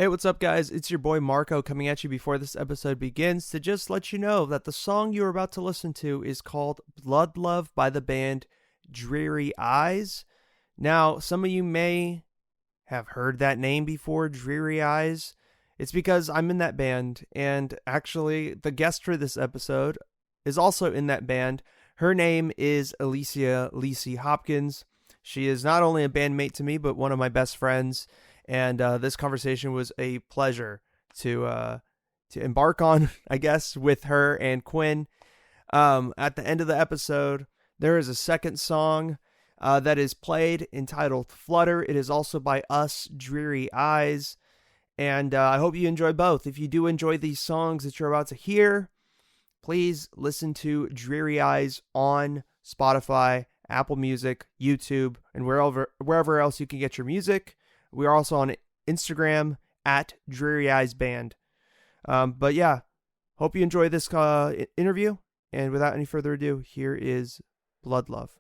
Hey, what's up, guys? It's your boy Marco coming at you before this episode begins to just let you know that the song you are about to listen to is called Blood Love by the band Dreary Eyes. Now, some of you may have heard that name before, Dreary Eyes. It's because I'm in that band, and actually, the guest for this episode is also in that band. Her name is Elicia Lici Hopkins. She is not only a bandmate to me, but one of my best friends. And this conversation was a pleasure to embark on, I guess, with her and Quinn. At the end of the episode, there is a second song that is played entitled Flutter. It is also by us, Dreary Eyes. And I hope you enjoy both. If you do enjoy these songs that you're about to hear, please listen to Dreary Eyes on Spotify, Apple Music, YouTube, and wherever else you can get your music. We are also on Instagram at Dreary Eyes Band. But yeah, hope you enjoy this interview. And without any further ado, here is Blood Love.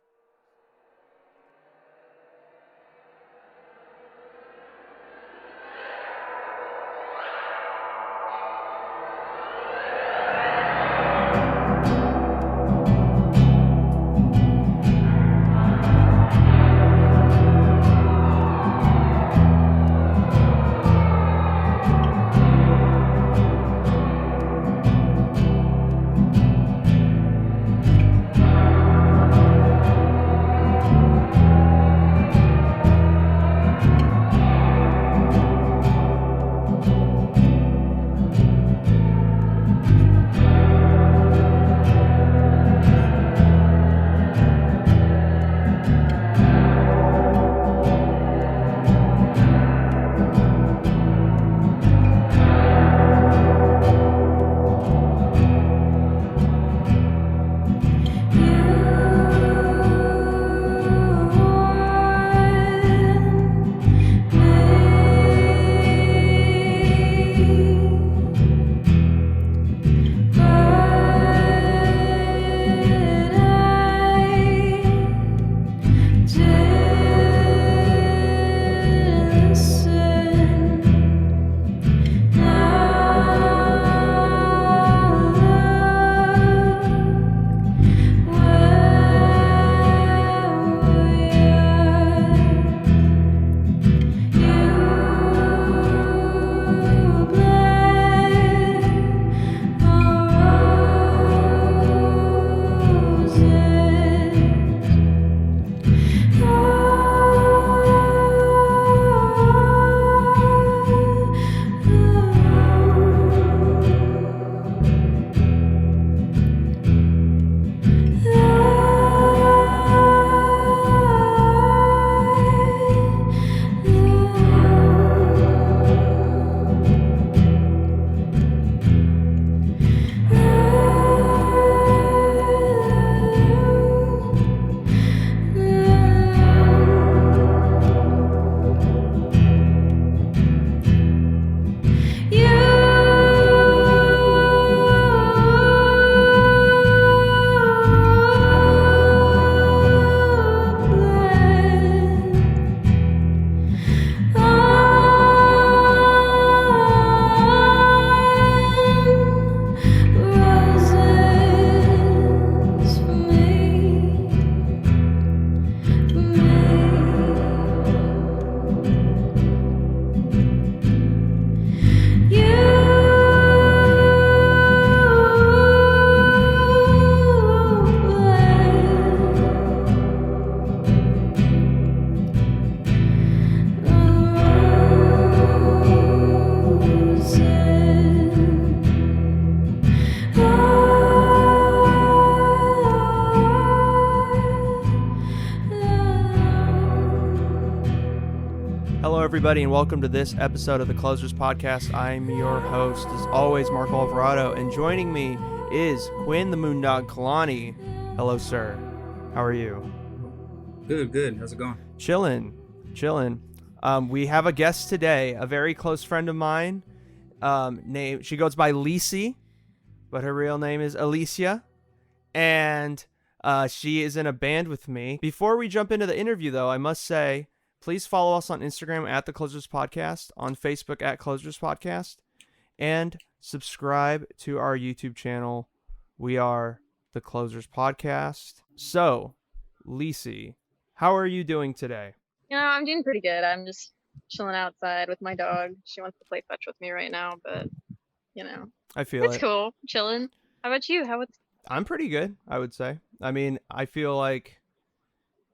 Everybody, and welcome to this episode of the Closers Podcast. I'm your host, as always, Marco Alvarado, and joining me is Quinn the Moondog Kalani. Hello, sir. How are you? Good. How's it going? Chillin'. We have a guest today, a very close friend of mine. She goes by Lici, but her real name is Elicia, and she is in a band with me. Before we jump into the interview, though, I must say, Please follow us on Instagram at The Closers Podcast, on Facebook at Closers Podcast, and subscribe to our YouTube channel. We are The Closers Podcast. So, Lici, how are you doing today? I'm doing pretty good. I'm just chilling outside with my dog. She wants to play fetch with me right now, but I feel it's it. cool. Chilling. How about you? I'm pretty good, I would say. I mean, I feel like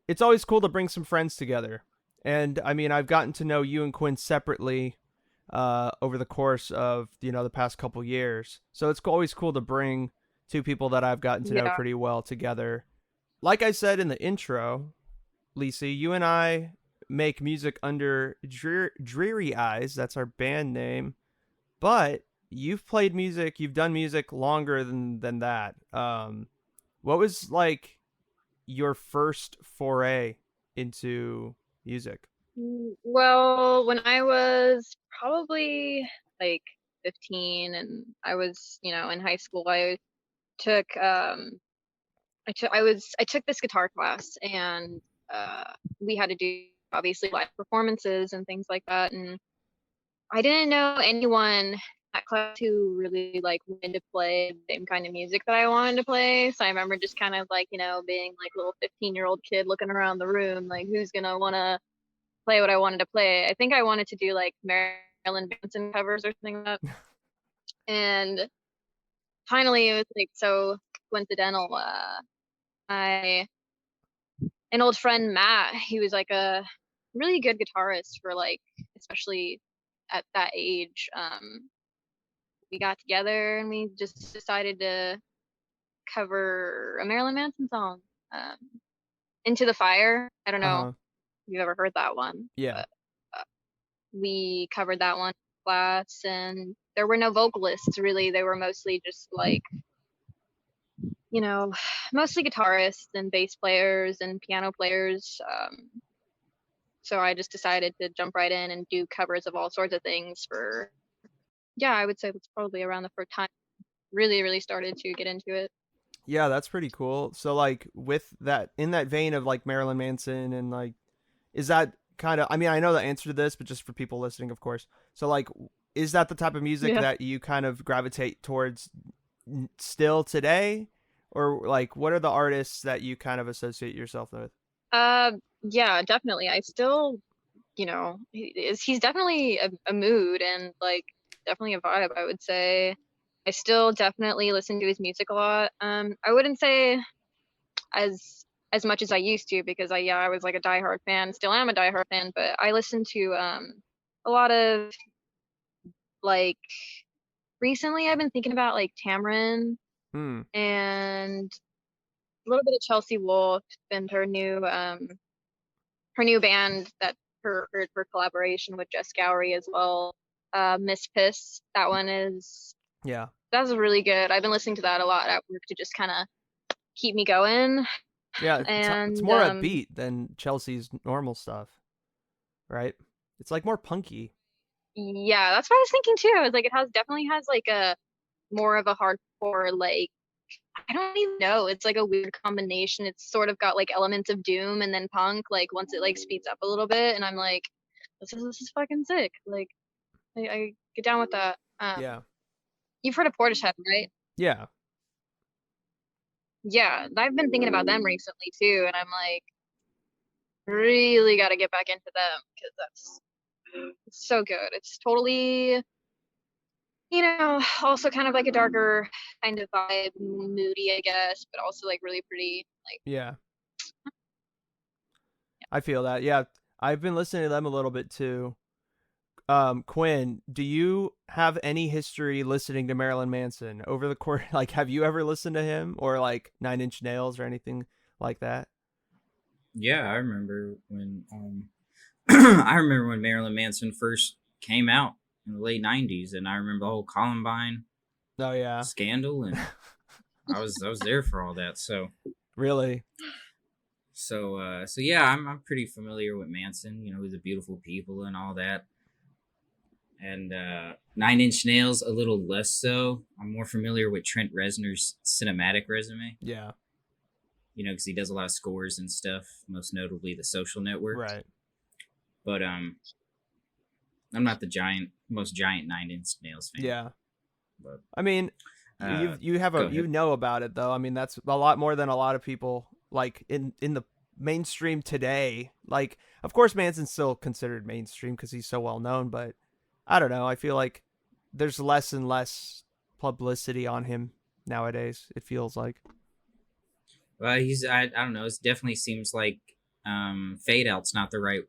it's always cool to bring some friends together. And I mean, I've gotten to know you and Quinn separately over the course of, the past couple years. So it's always cool to bring two people that I've gotten to know Yeah. pretty well together. Like I said in the intro, Lici, you and I make music under Dreary Eyes. That's our band name. But you've played music, you've done music longer than that. What was like your first foray into music? Well, when I was probably like 15 and I was, in high school, took I took this guitar class and we had to do obviously live performances and things like that, and I didn't know anyone at class who really like wanted to play the same kind of music that I wanted to play. So I remember just kind of like, being like a little 15-year-old kid looking around the room, like who's gonna wanna play what I wanted to play. I think I wanted to do like Marilyn Manson covers or something like that. And finally it was like so coincidental. I an old friend Matt, he was like a really good guitarist for like especially at that age. We got together and we just decided to cover a Marilyn Manson song, um, "Into the Fire." I don't know Uh-huh. if you've ever heard that one, Yeah. but we covered that one in class, and there were no vocalists really. They were mostly just like, you know, mostly guitarists and bass players and piano players. So I just decided to jump right in and do covers of all sorts of things for, yeah, I would say that's probably around the first time really, really started to get into it. Yeah, that's pretty cool. So like with that in that vein of like Marilyn Manson and like is that kind of I mean, I know the answer to this, but just for people listening, of course. So like is that the type of music Yeah. that you kind of gravitate towards still today, or like what are the artists that you kind of associate yourself with? Yeah, definitely. I still, he's definitely a mood and like definitely a vibe, I would say. I still definitely listen to his music a lot. I wouldn't say as much as I used to because I was like a diehard fan, still am a diehard fan, but I listen to a lot of like recently I've been thinking about like Tamron Hmm. and a little bit of Chelsea Wolfe and her new band that her collaboration with Jess Gowry as well. Miss Piss. Yeah. That's really good. I've been listening to that a lot at work to just kind of keep me going. Yeah, it's And more upbeat than Chelsea's normal stuff, right? It's like more punky. yeah, that's what I was thinking too. I was like, definitely has like a more of a hardcore like I don't even know. It's like a weird combination. It's sort of got like elements of doom and then punk. Like once it like speeds up a little bit, and I'm like, this is fucking sick. Like I get down with that. Yeah. You've heard of Portishead, right? Yeah. Yeah, I've been thinking about them recently too, and I'm like, really got to get back into them because that's it's so good. It's totally, also kind of like a darker kind of vibe, moody, I guess, but also like really pretty. Like, Yeah. I feel that. Yeah. I've been listening to them a little bit too. Quinn, do you have any history listening to Marilyn Manson over the course? Like, have you ever listened to him or like Nine Inch Nails or anything like that? Yeah, I remember when I remember when Marilyn Manson first came out in the late '90s, and I remember the whole Columbine Oh yeah, scandal, and I was there for all that. really? So yeah, I'm pretty familiar with Manson. You know, he's a beautiful people and all that. And Nine Inch Nails a little less so. I'm more familiar with Trent Reznor's cinematic resume. Yeah, You know, because he does a lot of scores and stuff, most notably The Social Network. right. But I'm not the most giant Nine Inch Nails fan. Yeah. But I mean, go you ahead. know about it though. I mean, that's a lot more than a lot of people like in the mainstream today. Like, of course, Manson's still considered mainstream because he's so well known, but I don't know. I feel like there's less and less publicity on him nowadays. It feels like. Well, I don't know. It definitely seems like fade out's not the right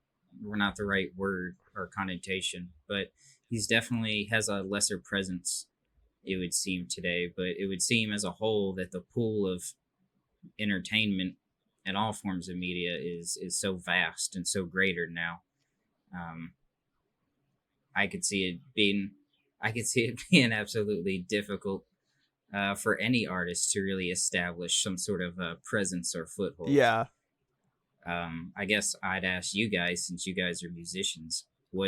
word or connotation, but he's definitely has a lesser presence. It would seem today, but it would seem as a whole that the pool of entertainment and all forms of media is so vast and so greater now. Um, I could see it being, I could see it being absolutely difficult for any artist to really establish some sort of presence or foothold. Yeah. I guess I'd ask you guys, since you guys are musicians, how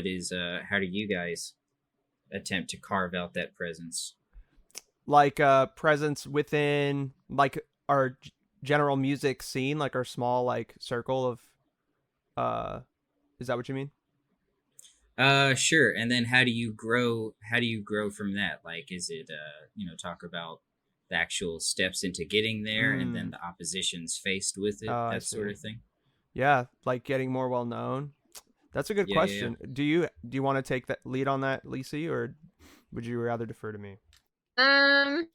do you guys attempt to carve out that presence? Like presence within like our general music scene, like our small like circle of uh is that what you mean? Sure. And then how do you grow from that? Like, is it, talk about the actual steps into getting there and then Mm. the oppositions faced with Oh, it, I that sort see. of thing? Yeah, like getting more well known. That's a good Yeah, yeah, yeah. question. Do you want to take that lead on that, Lici, or would you rather defer to me? Um,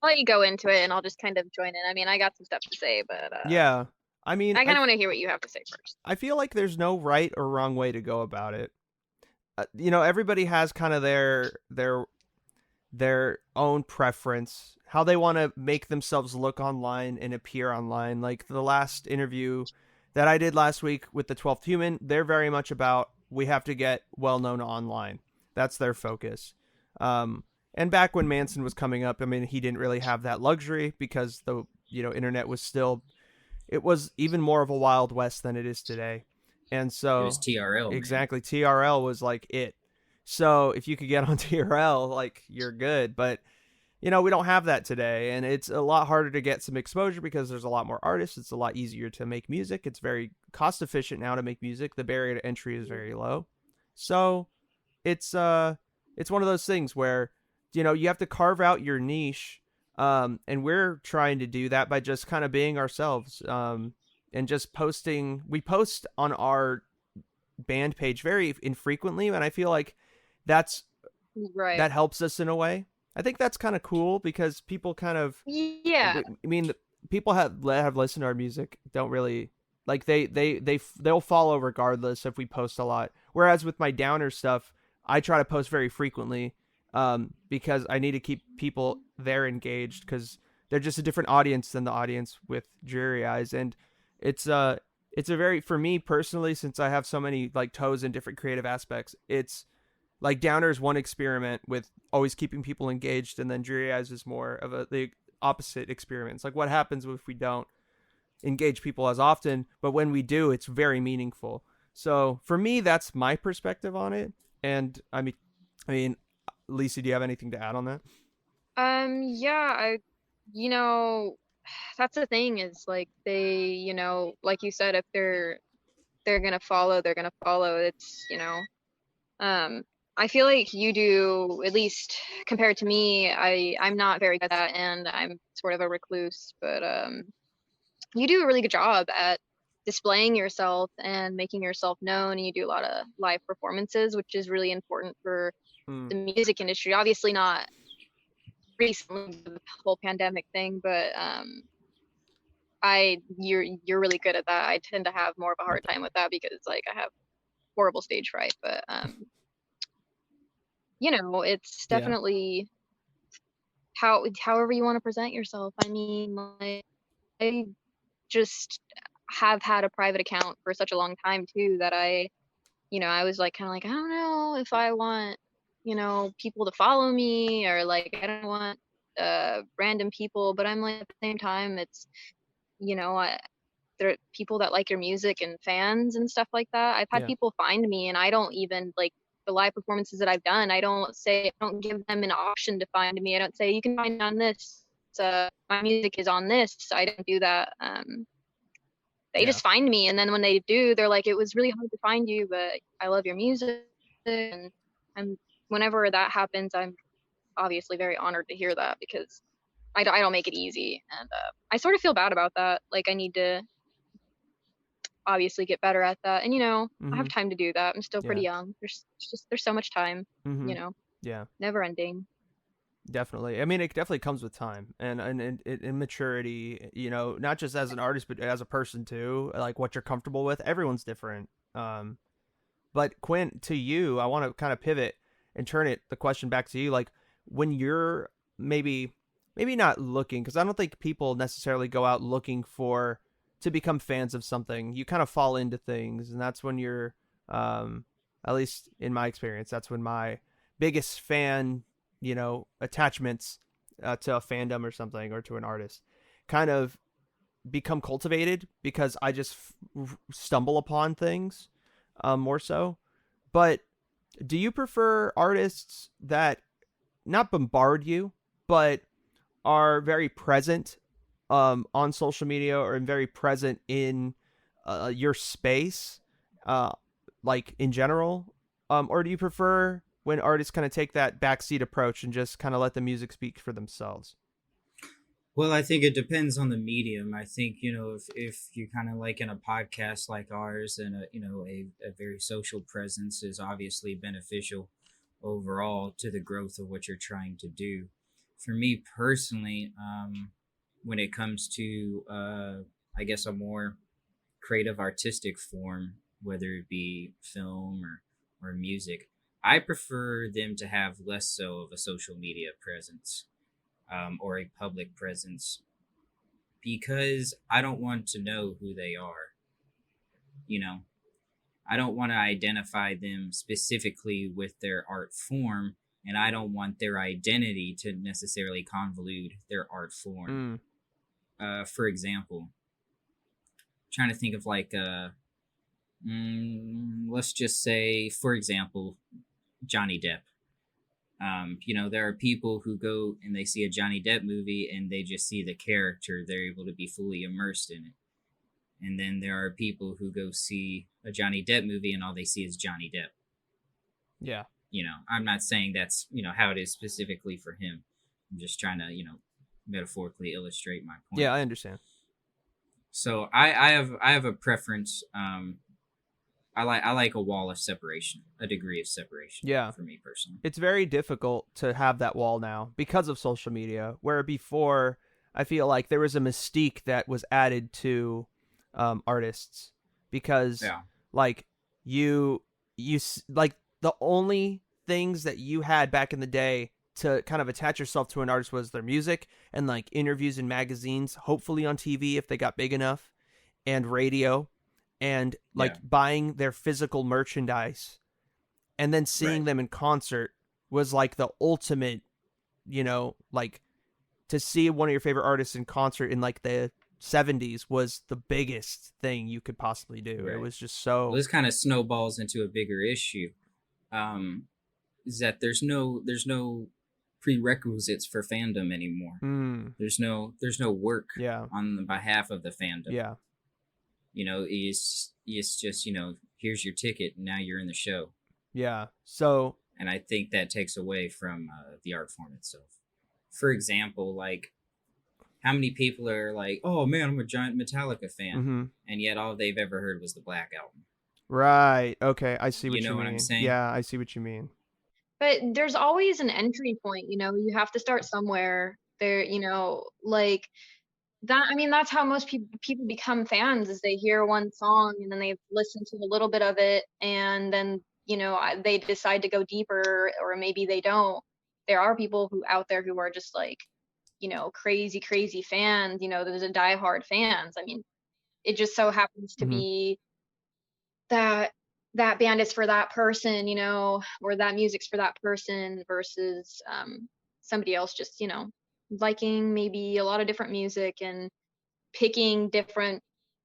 I'll let you go into it, and I'll just kind of join in. I mean, I got some stuff to say, but Yeah. I mean, I kind of want to hear what you have to say first. I feel like there's no right or wrong way to go about it. Everybody has kind of their own preference, how they want to make themselves look online and appear online. Like the last interview that I did last week with the 12th Human, they're very much about we have to get well known online. That's their focus. And back when Manson was coming up, I mean, he didn't really have that luxury because the internet was still, it was even more of a wild west than it is today. And It was so TRL, man. exactly, TRL was like it. So if you could get on TRL, like you're good. But we don't have that today, and it's a lot harder to get some exposure because there's a lot more artists. It's a lot easier to make music. It's very cost efficient now to make music. The barrier to entry is very low. So it's one of those things where you have to carve out your niche, and we're trying to do that by just kind of being ourselves, and just posting. We post on our band page very infrequently, and I feel like that's Right. that helps us in a way. I think that's kind of cool because people kind of, Yeah. I mean, people have listened to our music don't really like they'll follow regardless if we post a lot. Whereas with my downer stuff, I try to post very frequently, because I need to keep people there engaged because they're just a different audience than the audience with Dreary Eyes, and it's a very, for me personally, since I have so many like toes in different creative aspects, it's like Downer is one experiment with always keeping people engaged, and then Dreary Eyes is more of the opposite experiments. Like what happens if we don't engage people as often, but when we do, it's very meaningful. So for me, that's my perspective on it. And I mean, Lisa, do you have anything to add on that? Yeah, you know, that's the thing is like they, like you said, if they're gonna follow, they're gonna follow. Um, I feel like you do, at least compared to me, I'm not very good at that, and I'm sort of a recluse, but you do a really good job at displaying yourself and making yourself known, and you do a lot of live performances, which is really important for Hmm. the music industry. Obviously not recently with the whole pandemic thing, but you're really good at that. I tend to have more of a hard time with that because like I have horrible stage fright, but it's Yeah. definitely however you want to present yourself. I mean, like I just have had a private account for such a long time too that I was like kind of like I don't know if I want people to follow me, or like I don't want random people, but I'm like at the same time it's you know I, there are people that like your music and fans and stuff like that. I've had Yeah. people find me, and I don't even like the live performances that I've done. I don't give them an option to find me. I don't say you can find me on this. My music is on this. I don't do that. they Yeah. just find me, and then when they do, they're like, it was really hard to find you, but I love your music. And whenever that happens, I'm obviously very honored to hear that, because I don't make it easy, and I sort of feel bad about that. Like, I need to obviously get better at that, and I have Mhm. time to do that. I'm still pretty Yeah. young. There's so much time, Mhm. Yeah. never ending. Definitely. I mean, it definitely comes with time and maturity, not just as an artist, but as a person too, like what you're comfortable with. Everyone's different. But Quinn, to you, I want to kind of pivot and turn the question back to you. Like when you're maybe not looking, because I don't think people necessarily go out looking to become fans of something. You kind of fall into things, and that's when you're, um, at least in my experience, that's when my biggest fan, attachments to a fandom or something or to an artist kind of become cultivated because I just stumble upon things more so. But do you prefer artists that not bombard you, but are very present on social media or very present in your space, uh, like in general? Or do you prefer when artists kind of take that backseat approach and just kind of let the music speak for themselves? Well, I think it depends on the medium. I think, if you kind of like in a podcast like ours, and a very social presence is obviously beneficial overall to the growth of what you're trying to do. For me personally, when it comes to, I guess, a more creative artistic form, whether it be film or music, I prefer them to have less so of a social media presence, or a public presence, because I don't want to know who they are. You know, I don't want to identify them specifically with their art form, and I don't want their identity to necessarily convolute their art form. Mm. For example, trying to think of like let's just say, for example, Johnny Depp. There are people who go and they see a Johnny Depp movie and they just see the character. They're able to be fully immersed in it. And then there are people who go see a Johnny Depp movie and all they see is Johnny Depp. Yeah. I'm not saying that's, how it is specifically for him. I'm just trying to, metaphorically illustrate my point. Yeah, I understand. So I have a preference. I like a wall of separation, a degree of separation. Yeah. For me personally, It's very difficult to have that wall now because of social media, where before I feel like there was a mystique that was added to artists because yeah, like like the only things that you had back in the day to kind of attach yourself to an artist was their music and like interviews in magazines, hopefully on TV if they got big enough, and radio, and yeah, like buying their physical merchandise and then seeing right. them in concert was like the ultimate, like to see one of your favorite artists in concert in like the 70s was the biggest thing you could possibly do. It Right. was just Well, so. this kind of snowballs into a bigger issue. Um, is that there's no prerequisites for fandom anymore. Mm, There's no work yeah. on the behalf of the fandom. Yeah. It's just, here's your ticket, and now you're in the show. Yeah. So. And I think that takes away from the art form itself. For example, like, how many people are like, "Oh man, I'm a giant Metallica fan," Mm-hmm. and yet all they've ever heard was the Black Album. Right. Okay. I see what You you know what I'm mean. saying? Yeah. I see what you mean. But there's always an entry point, you have to start somewhere. There, like that. I mean, that's how most people become fans, is they hear one song and then they listen to a little bit of it, and then they decide to go deeper, or maybe they don't. There are people who out there who are just like, crazy fans. There's a diehard fans. I mean, it just so happens to Mm-hmm. be that that band is for that person, or that music's for that person, versus somebody else just, liking maybe a lot of different music and picking different,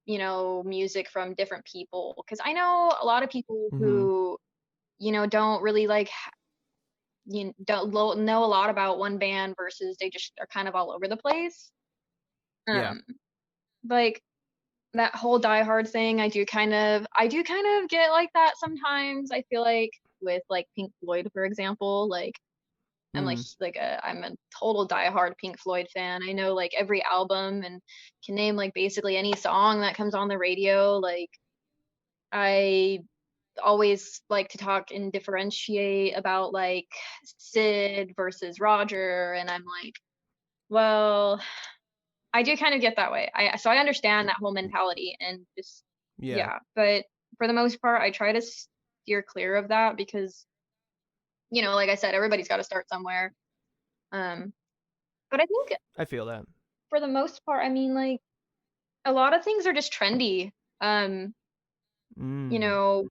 music from different people. Because I know a lot of people Mm-hmm. who, don't really like, don't know a lot about one band, versus they just are kind of all over the place. Yeah. Um, like that whole Die Hard thing, I do kind of get like that sometimes. I feel like with like Pink Floyd, for example, like Mm. I'm a total Die Hard Pink Floyd fan. I know like every album and can name like basically any song that comes on the radio. Like I always like to talk and differentiate about like Sid versus Roger, and I'm like, well, I do kind of get that way. So I understand that whole mentality and just Yeah. yeah, but for the most part, I try to steer clear of that because like I said, everybody's got to start somewhere. Um, but I think I feel that. for the most part, I mean, like a lot of things are just trendy. Um, you Mm. know,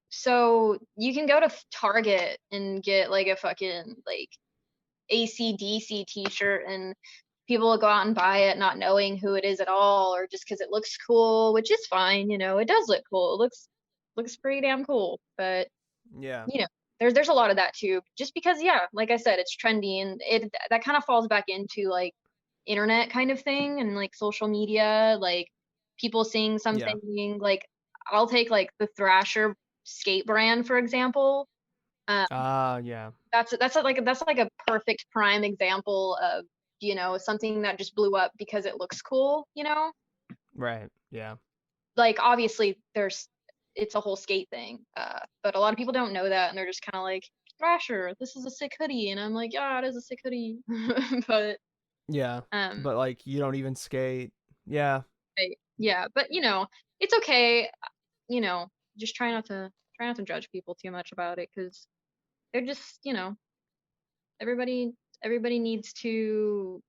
so you can go to Target and get like a fucking like AC/DC t-shirt and people will go out and buy it not knowing who it is at all or just because it looks cool, which is fine, it does look cool. It looks pretty damn cool. But Yeah. there's a lot of that too. Just because, yeah, like I said, it's trendy and that kind of falls back into like internet kind of thing and like social media, like people seeing Yeah. something like I'll take like the Thrasher skate brand for example. Um, Yeah. that's like a perfect prime example of something that just blew up because it looks cool. Right. Yeah. Like obviously it's a whole skate thing, but a lot of people don't know that and they're just kind of like Thrasher, this is a sick hoodie, and I'm like, yeah, it is a sick hoodie. But Yeah. um But like you don't even skate. Yeah. yeah, but it's okay. you know just try not to judge people too much about it because they're just everybody everybody needs to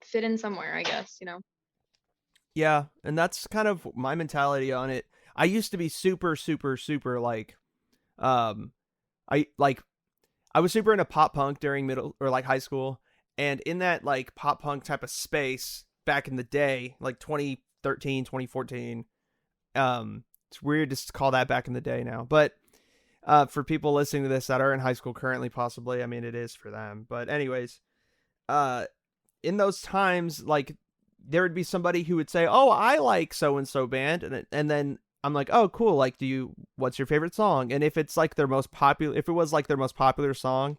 fit in somewhere, I guess. Yeah, and that's kind of my mentality on it. I used to be super super super like um I like I was super into pop punk during middle or like high school, and in that like pop punk type of space back in the day, like 2013, 2014. It's weird to call that back in the day now, but for people listening to this that are in high school currently, possibly, I mean, it is for them. But anyways, uh, in those times, like there would be somebody who would say, "Oh, I like so and so band," and then I'm like, "Oh, cool. Like, what's your favorite song?" And if it's like their most popular, if it was like their most popular song,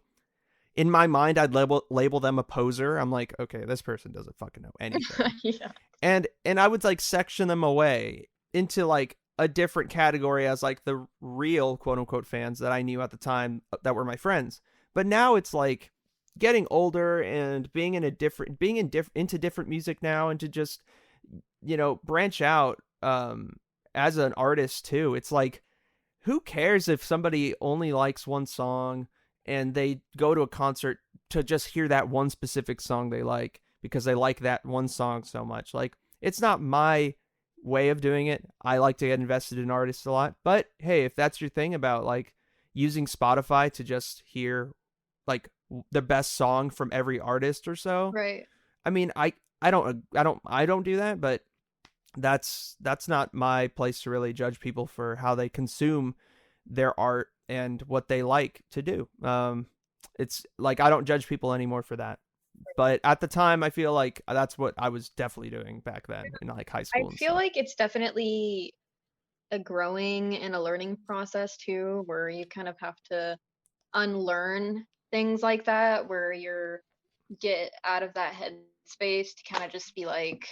in my mind, I'd label them a poser. I'm like, okay, this person doesn't fucking know anything, Yeah. and I would like section them away into like a different category as like the real quote unquote fans that I knew at the time that were my friends. But now it's like getting older and being in a different being in into different music now, and to just branch out as an artist too. It's like, who cares if somebody only likes one song and they go to a concert to just hear that one specific song they like because they like that one song so much. Like, it's not my way of doing it. I like to get invested in artists a lot, but hey, if that's your thing about like using Spotify to just hear like the best song from every artist or so, Right. I mean, I don't do that, but that's not my place to really judge people for how they consume their art and what they like to do. It's like I don't judge people anymore for that. But at the time, I feel like that's what I was definitely doing back then in like high I school and feel stuff. like it's definitely a growing and a learning process too, where you kind of have to unlearn things like that, where you're get out of that headspace to kind of just be like,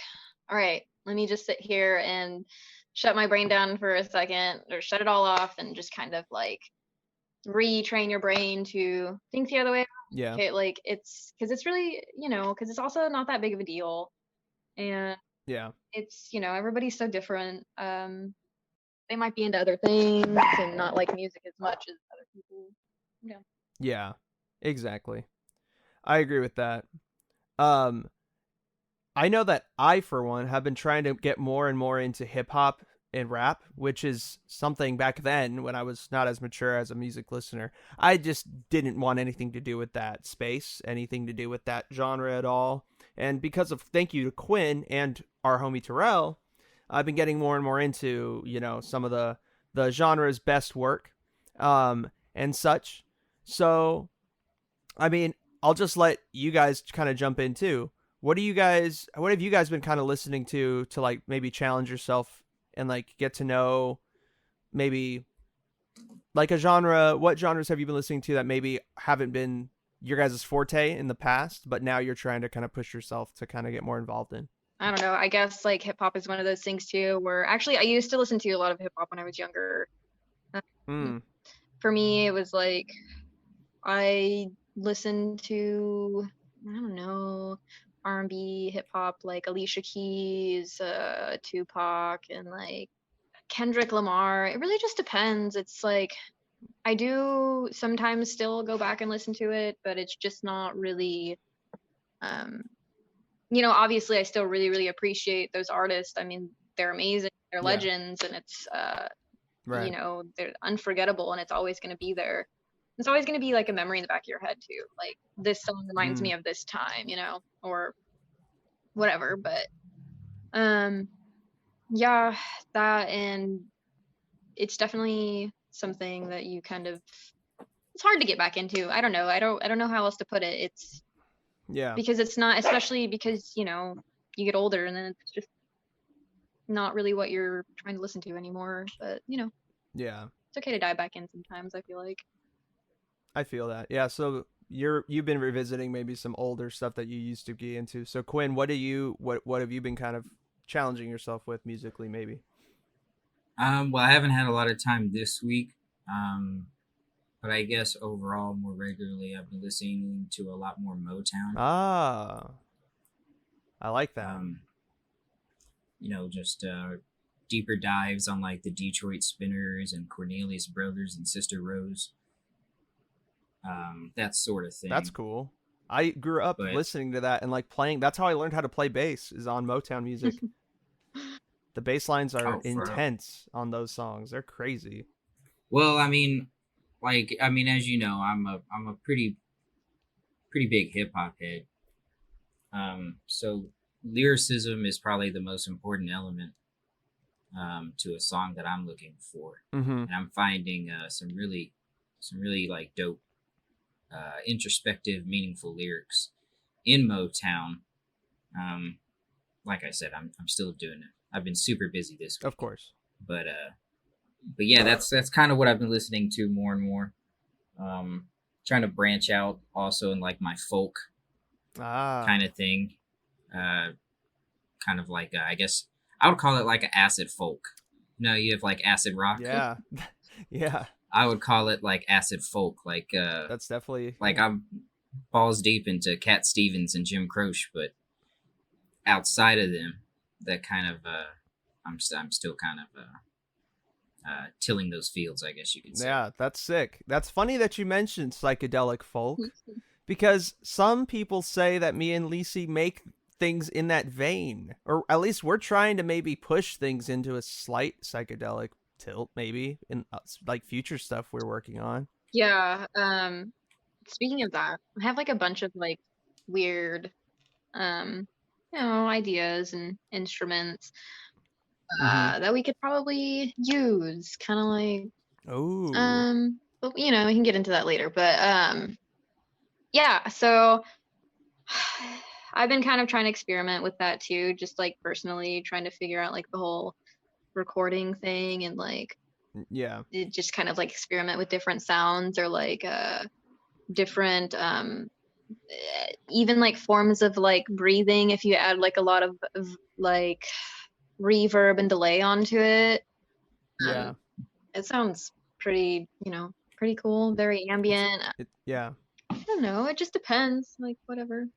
all right, let me just sit here and shut my brain down for a second or shut it all off and just kind of like retrain your brain to think the other way. Yeah. Okay, like it's because it's really, because it's also not that big of a deal. And Yeah. it's, everybody's so different. They might be into other things and not like music as much as other people. Yeah. Yeah. Exactly. I agree with that. Um I know that I, for one, have been trying to get more and more into hip hop and rap, which is something back then when I was not as mature as a music listener. I just didn't want anything to do with that space, anything to do with that genre at all. And because of thank you to Quinn and our homie Terrell, I've been getting more and more into, some of the genre's best work and such. So, I mean, I'll just let you guys kind of jump in too. what have you guys been kind of listening to like maybe challenge yourself and like get to know maybe like a genre? What genres have you been listening to that maybe haven't been your guys' forte in the past, but now you're trying to kind of push yourself to kind of get more involved in? I don't know. I guess like hip hop is one of those things too, where actually I used to listen to a lot of hip hop when I was younger. Mm. For me, it was like I listened to, I don't know, R&B, hip hop, like Alicia Keys, Tupac, and like Kendrick Lamar. It really just depends. It's like I do sometimes still go back and listen to it, but it's just not really, obviously I still really, really appreciate those artists. I mean, they're amazing, they're Yeah. legends, and it's, Right. they're unforgettable, and it's always going to be there. It's always going to be like a memory in the back of your head too. Like this song reminds me of this time, or whatever. But yeah, that, and it's definitely something that you kind of, it's hard to get back into. I don't know. I don't know how else to put it. It's because it's not, especially because, you get older and then it's just not really what you're trying to listen to anymore. But, Yeah. it's okay to dive back in sometimes, I feel like. I feel that. Yeah, so you've been revisiting maybe some older stuff that you used to get into. So Quinn, what have you been kind of challenging yourself with musically maybe? Well, I haven't had a lot of time this week. But I guess overall more regularly I've been listening to a lot more Motown. Ah. I like that. Just deeper dives on like the Detroit Spinners and Cornelius Brothers and Sister Rose. That sort of thing. That's cool. I grew up listening to that and like playing. That's how I learned how to play bass, is on Motown music. The bass lines are intense on those songs. They're crazy. Well, I mean, as you know, I'm a pretty big hip hop head. So lyricism is probably the most important element to a song that I'm looking for, and I'm finding some really like dope, introspective, meaningful lyrics in Motown. Like I said, I'm still doing it. I've been super busy this week, of course, but yeah, that's kind of what I've been listening to more and more. Trying to branch out also in like my folk kind of thing. Kind of like I guess I would call it like an acid folk. You have like acid rock. Yeah, yeah. I would call it like acid folk. Like that's definitely like I'm balls deep into Cat Stevens and Jim Croce, but outside of them, that kind of I'm still kind of tilling those fields, I guess you could say. Yeah, that's sick. That's funny that you mentioned psychedelic folk, because some people say that me and Lici make things in that vein, or at least we're trying to maybe push things into a slight psychedelic tilt, maybe in like future stuff we're working on. Yeah. Speaking of that, I have like a bunch of like weird, ideas and instruments that we could probably use, kind of like. But we can get into that later. But yeah. So I've been kind of trying to experiment with that too, just like personally trying to figure out like the whole recording thing, and like just kind of like experiment with different sounds, or like different even like forms of like breathing, if you add like a lot of like reverb and delay onto it. It sounds pretty pretty cool, very ambient. I don't know, it just depends, like whatever.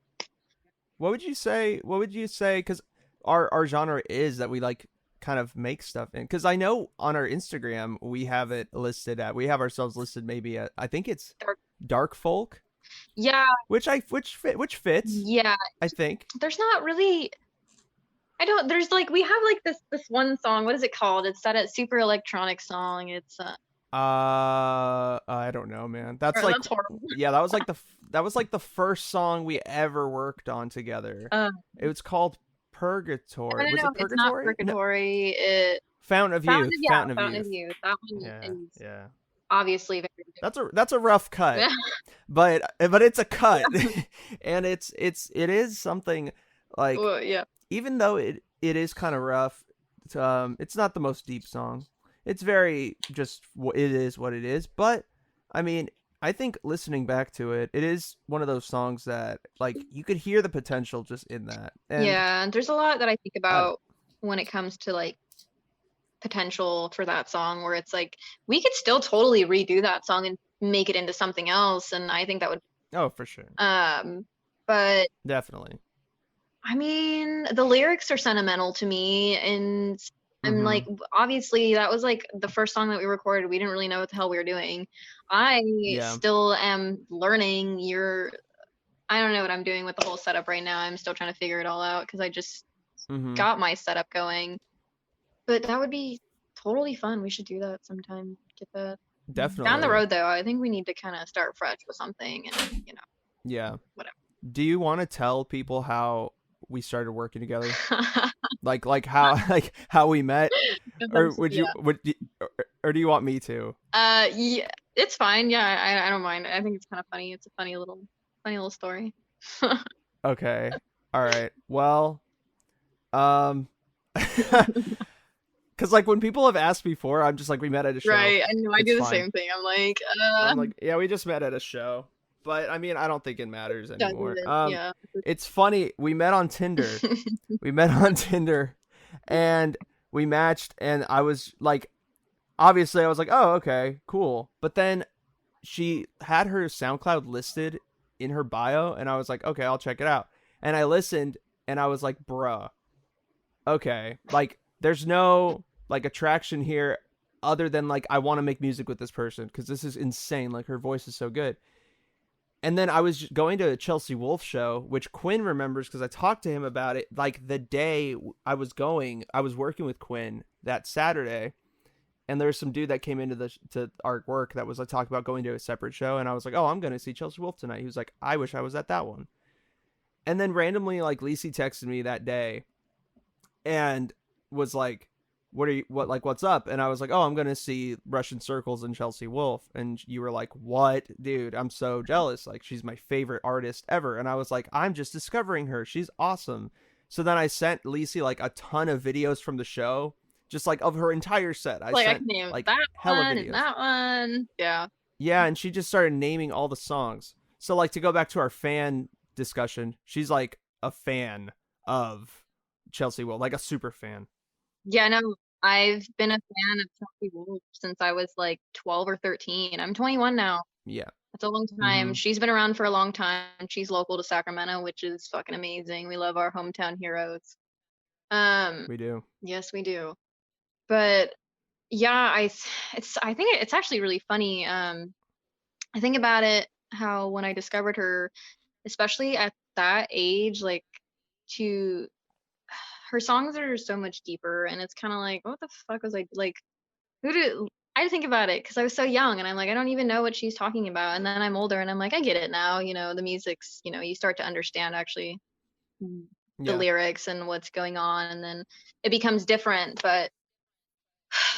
What would you say, because our genre is that we like kind of make stuff in, because I know on our Instagram we have ourselves listed maybe at, I think it's dark folk. Yeah, which fits. Yeah, I think there's not really. There's like, we have like this one song. What is it called? It's that super electronic song. It's I don't know, man. That's like, that's horrible. Yeah, that was like the first song we ever worked on together. It was called Purgatory. Was it Purgatory? It's not Purgatory. Fountain of Youth. Fountain of Youth. That one is obviously very good. That's a rough cut, but it's a cut, and it is something Like, Well, yeah. even though it is kind of rough, it's not the most deep song. It's very just it is what it is. But I mean, I think listening back to it, it is one of those songs that like you could hear the potential just in that. And Yeah, and there's a lot that I think about when it comes to like potential for that song, where it's like we could still totally redo that song and make it into something else, and I think that would oh, for sure, but definitely. I mean, the lyrics are sentimental to me, and I'm like, Mm-hmm. obviously that was like the first song that we recorded. We didn't really know what the hell we were doing. I Yeah. still am learning. I don't know what I'm doing with the whole setup right now. I'm still trying to figure it all out because I just Mm-hmm. got my setup going. But that would be totally fun. We should do that sometime. Get that. Definitely. Down the road, though, I think we need to kind of start fresh with something and, Yeah. whatever. Do you want to tell people how we started working together? like how how we met, or would you or do you want me to? Yeah, it's fine. Yeah, I don't mind. I think it's kind of funny. It's a funny little story. Okay. All right. Well, because like when people have asked before, I'm just like, we met at a show. Right. I know. I It's do the fine. same thing. I'm like, yeah, we just met at a show. But I mean, I don't think it matters anymore. Yeah. It's funny. We met on Tinder. And we matched, and I was like, obviously I was like, oh, okay, cool. But then she had her SoundCloud listed in her bio, and I was like, okay, I'll check it out. And I listened, and I was like, bruh, okay, like there's no like attraction here other than like I want to make music with this person because this is insane. Like her voice is so good. And then I was just going to a Chelsea Wolfe show, which Quinn remembers because I talked to him about it. Like the day I was working with Quinn that Saturday, and there was some dude that came into to our work that was like talking about going to a separate show, and I was like, oh, I'm going to see Chelsea Wolfe tonight. He was like, I wish I was at that one. And then randomly, like Lici texted me that day, and was like, what's up? And I was like, oh, I'm gonna see Russian Circles and Chelsea Wolfe. And you were like, what? Dude, I'm so jealous. Like, she's my favorite artist ever. And I was like, I'm just discovering her. She's awesome. So then I sent Lici like a ton of videos from the show, just like of her entire set. I sent like that hella one videos. and that one. Yeah, and she just started naming all the songs. So like to go back to our fan discussion, she's like a fan of Chelsea Wolfe, like a super fan. Yeah, no, I've been a fan of Chelsea Wolfe since I was like 12 or 13. I'm 21 now. Yeah. That's a long time. She's been around for a long time. She's local to Sacramento, which is fucking amazing. We love our hometown heroes. We do. Yes, we do. But yeah, I think it's actually really funny. I think about it how when I discovered her, especially at that age, like to her songs are so much deeper, and it's kind of like, what the fuck was I like? Who did I think about it because I was so young, and I'm like, I don't even know what she's talking about. And then I'm older, and I'm like, I get it now. The music's, you start to understand actually the lyrics and what's going on, and then it becomes different. But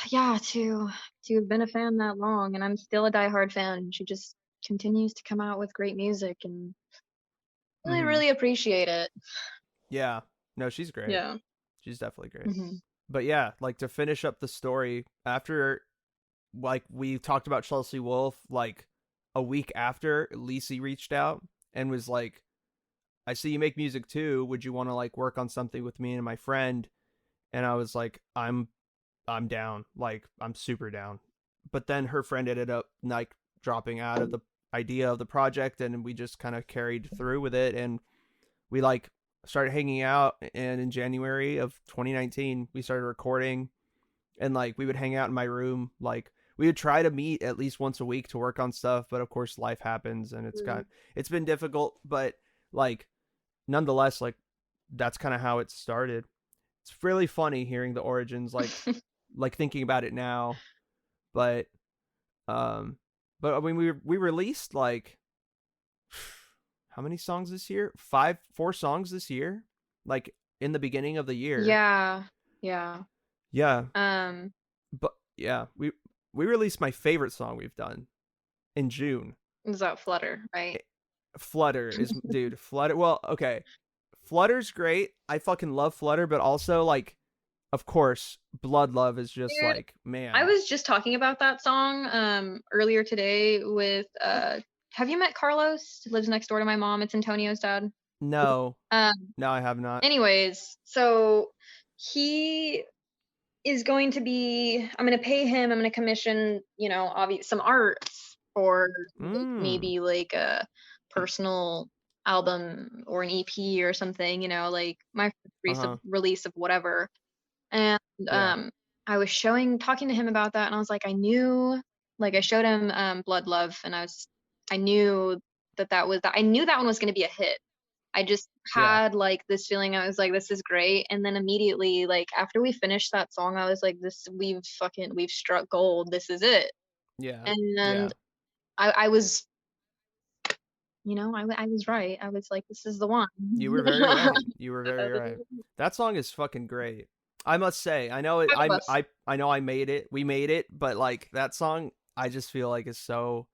yeah, to have been a fan that long, and I'm still a diehard fan. She just continues to come out with great music, and really, really appreciate it. Yeah. No, she's great. Yeah. She's definitely great. But yeah, like to finish up the story, after like we talked about Chelsea Wolfe, like a week after, Lici reached out and was like, I see you make music too. Would you want to like work on something with me and my friend? And I was like, I'm down. Like, I'm super down. But then her friend ended up like dropping out of the idea of the project, and we just kind of carried through with it, and we like started hanging out, and in January of 2019 we started recording, and like we would hang out in my room. Like we would try to meet at least once a week to work on stuff, but of course life happens, and it's been difficult, but like nonetheless, like that's kind of how it started. It's really funny hearing the origins, like like thinking about it now. But I mean, we released like how many songs this year? 4 songs this year, like in the beginning of the year. Yeah. But yeah, we released my favorite song we've done in June. Is that Flutter, right? Flutter is dude. Flutter. Well, okay. Flutter's great. I fucking love Flutter, but also like, of course, Blood Love is just Dude, like, man. I was just talking about that song earlier today with have you met Carlos? He lives next door to my mom. It's Antonio's dad. No, Um I have not. anyways, so he is going to be, I'm going to pay him, I'm going to commission, some art for maybe like a personal album or an EP or something, like my first release of whatever. And I was talking to him about that, and I was like, I showed him Blood Love, and I knew I knew that one was going to be a hit. I just had like this feeling. I was like, this is great. And then immediately, like after we finished that song, I was like, we've struck gold. This is it. Yeah. And I was, I was right. I was like, this is the one. You were very right. You were very right. That song is fucking great. I must say, I know I know I made it. We made it, but like that song, I just feel like it's so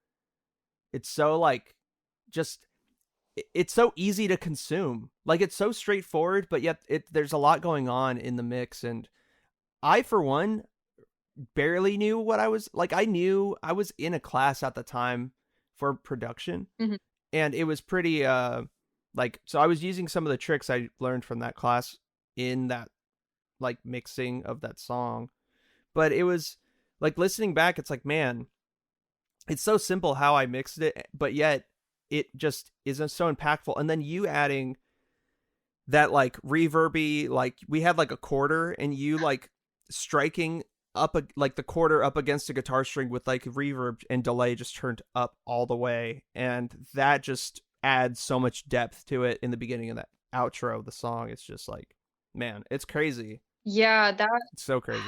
like just. It's so easy to consume. Like it's so straightforward, but yet there's a lot going on in the mix. And I, for one, barely knew what I was like. I knew I was in a class at the time for production, and it was pretty so I was using some of the tricks I learned from that class in that like mixing of that song. But it was like listening back, it's like, man, it's so simple how I mixed it, but yet it just isn't so impactful. And then you adding that like reverby, like we had like a quarter and you like striking up like the quarter up against a guitar string with like reverb and delay just turned up all the way. And that just adds so much depth to it in the beginning of that outro of the song. It's just like, man, it's crazy. Yeah, it's so crazy.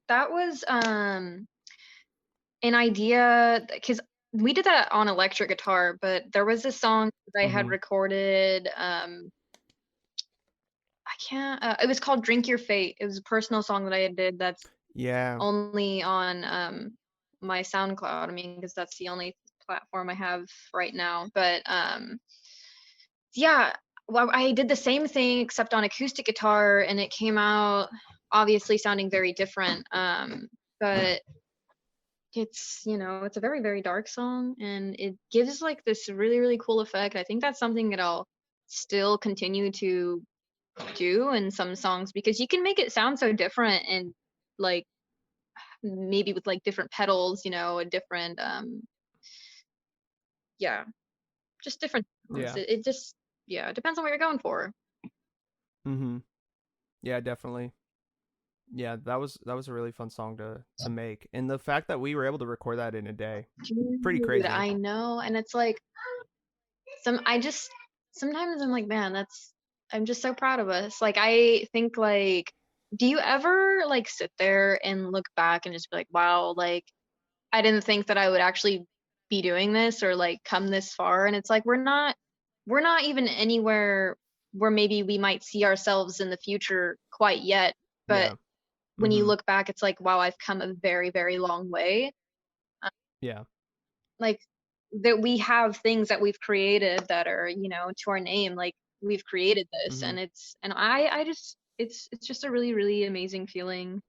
That was an idea because we did that on electric guitar, but there was this song that I had recorded. It was called Drink Your Fate. It was a personal song that I did that's only on my SoundCloud. I mean, because that's the only platform I have right now. But well, I did the same thing except on acoustic guitar, and it came out obviously sounding very different. But it's it's a very, very dark song, and it gives like this really, really cool effect. I think that's something that I'll still continue to do in some songs, because you can make it sound so different, and like maybe with like different pedals, a different just different sounds. It just it depends on what you're going for. Yeah, definitely. Yeah, that was a really fun song to make, and the fact that we were able to record that in a day, pretty crazy. I know, and it's like sometimes I'm like, man, I'm just so proud of us. Like I think like, do you ever like sit there and look back and just be like, wow, like I didn't think that I would actually be doing this or like come this far? And it's like we're not even anywhere where maybe we might see ourselves in the future quite yet, but when you look back, it's like, wow, I've come a very, very long way. Like that we have things that we've created that are, to our name, like we've created this, and I just, it's just a really, really amazing feeling to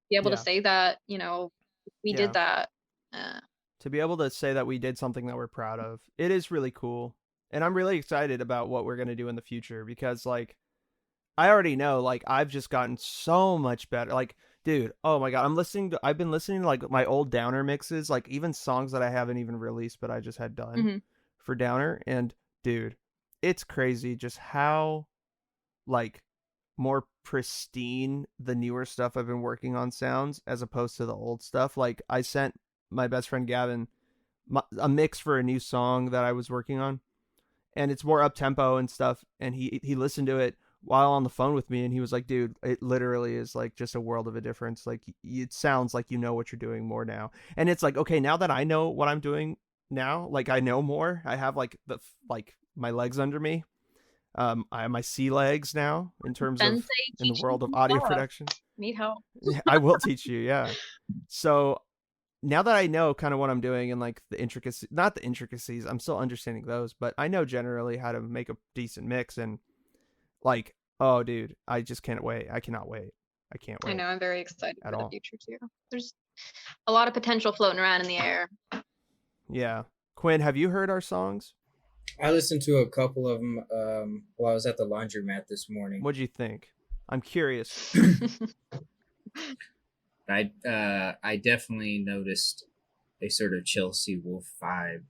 be able to say that, we did that. To be able to say that we did something that we're proud of, it is really cool. And I'm really excited about what we're going to do in the future, because like, I already know, like, I've just gotten so much better. Like, dude, oh my God, I've been listening to like my old Downer mixes, like even songs that I haven't even released, but I just had done for Downer. And dude, it's crazy just how like more pristine the newer stuff I've been working on sounds as opposed to the old stuff. Like I sent my best friend Gavin a mix for a new song that I was working on, and it's more up tempo and stuff. And he listened to it while on the phone with me, and he was like, dude, it literally is like just a world of a difference. Like it sounds like you know what you're doing more now. And it's like, okay, now that I know what I'm doing now, like I know more, I have like my legs under me. I have my sea legs now in terms of in the world of audio production. Need help. I will teach you. Yeah. So now that I know kind of what I'm doing and like the intricacies, I'm still understanding those, but I know generally how to make a decent mix. And Like, oh, dude, I just can't wait. I cannot wait. I can't I wait know, I'm very excited at for the all. future too. There's a lot of potential floating around in the air. Yeah. Quinn, have you heard our songs? I listened to a couple of them while I was at the laundromat this morning. What'd you think? I'm curious. I definitely noticed a sort of Chelsea Wolf vibe.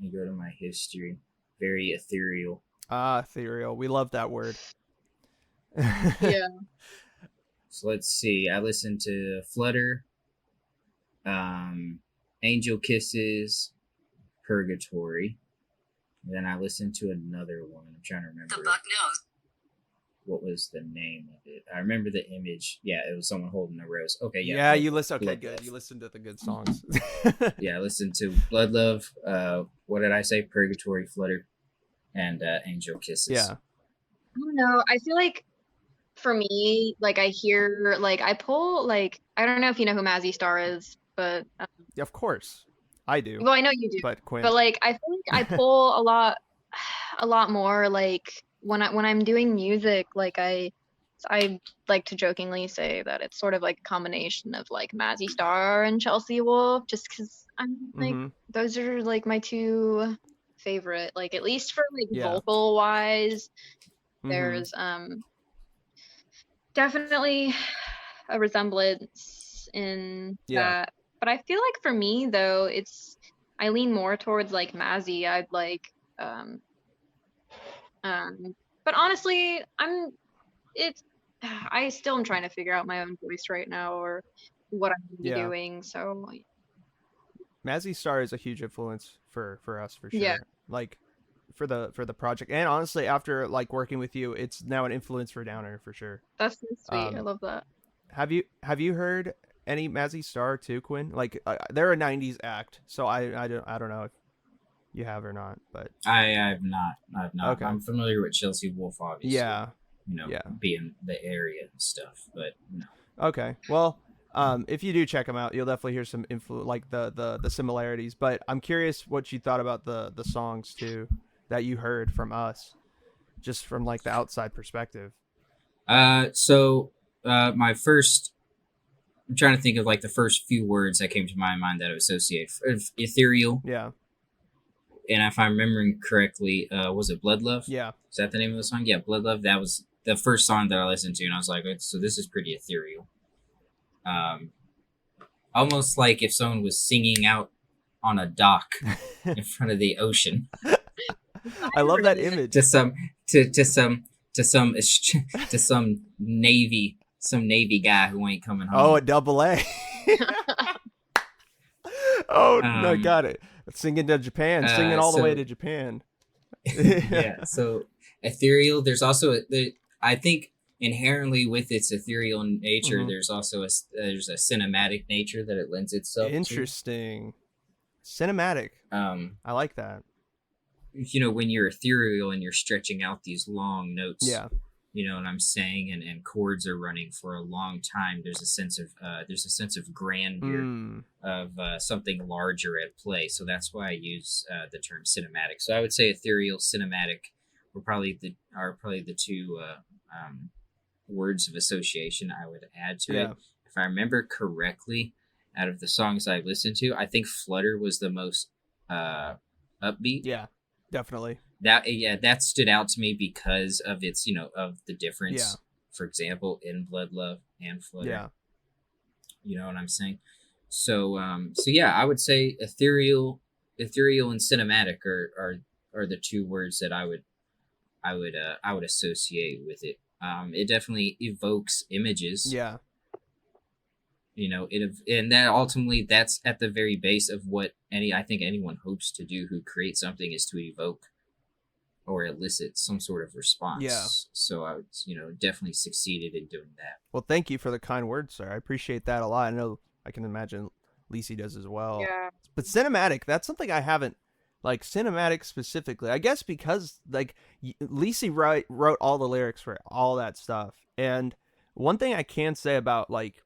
You go to my history, very ethereal. Ah, ethereal. We love that word. Yeah. So let's see. I listened to Flutter, Angel Kisses, Purgatory. And then I listened to another one. I'm trying to remember. The Buck Knows. What was the name of it? I remember the image. Yeah, it was someone holding a rose. Okay, yeah. Yeah, you listen. Okay, Blood good. Love. You listened to the good songs. Yeah, I listened to Blood Love. What did I say? Purgatory, Flutter, and Angel Kisses. Yeah. I don't know. I feel like for me, like I hear, like I pull, like I don't know if you know who Mazzy Star is, but Of course, I do. well, I know you do. But Quinn, But like I feel like I pull a lot more like when I'm doing music, like I like to jokingly say that it's sort of like a combination of like Mazzy Star and Chelsea Wolf, just because I'm like those are like my two favorite, like at least for like Yeah. vocal wise. There's definitely a resemblance in that, but I feel like for me though, I lean more towards like Mazzy. I'd like but honestly, I still am trying to figure out my own voice right now or what I'm gonna be doing. So Mazzy Star is a huge influence for us for sure. Yeah. Like for the project, and honestly, after like working with you, it's now an influence for Downer for sure. that's so sweet. I love that. Have you heard any Mazzy Star too, Quinn? Like they're a '90s act, so I don't know if you have or not, but I've not. Okay. I'm familiar with Chelsea Wolf, obviously. Yeah. Being the area and stuff, but no. Okay. Well, if you do check them out, you'll definitely hear some like the similarities. But I'm curious what you thought about the songs too that you heard from us, just from like the outside perspective. So my first, I'm trying to think of like the first few words that came to my mind that I associate ethereal. Yeah. And if I'm remembering correctly, was it Blood Love? Yeah. Is that the name of the song? Yeah, Blood Love. That was the first song that I listened to, and I was like, so this is pretty ethereal. Almost like if someone was singing out on a dock in front of the ocean. I love that image. To some Navy guy who ain't coming home. Oh, a double A. Oh, no, got it. Singing to Japan, singing all the way to Japan. Yeah, so ethereal. There's also I think inherently with its ethereal nature, there's also there's a cinematic nature that it lends itself Interesting. Cinematic. I like that. When you're ethereal and you're stretching out these long notes. Yeah. You know what I'm saying, and chords are running for a long time. There's a sense of grandeur of something larger at play. So that's why I use the term cinematic. So I would say ethereal, cinematic, are probably the two words of association I would add to it. If I remember correctly, out of the songs I listened to, I think Flutter was the most upbeat. Yeah, definitely. That stood out to me because of its, of the difference. Yeah. For example, in Blood Love and Flutter. Yeah. You know what I'm saying? So yeah, I would say ethereal and cinematic are the two words that I would associate with it. It definitely evokes images. Yeah. And that ultimately, that's at the very base of what I think anyone hopes to do who creates something, is to evoke or elicit some sort of response. Yeah. So I would, definitely succeeded in doing that. Well, thank you for the kind words, sir. I appreciate that a lot. I know I can imagine Lici does as well. Yeah. But cinematic, that's something I haven't, like cinematic specifically. I guess because like Lici wrote all the lyrics for all that stuff. And one thing I can say about like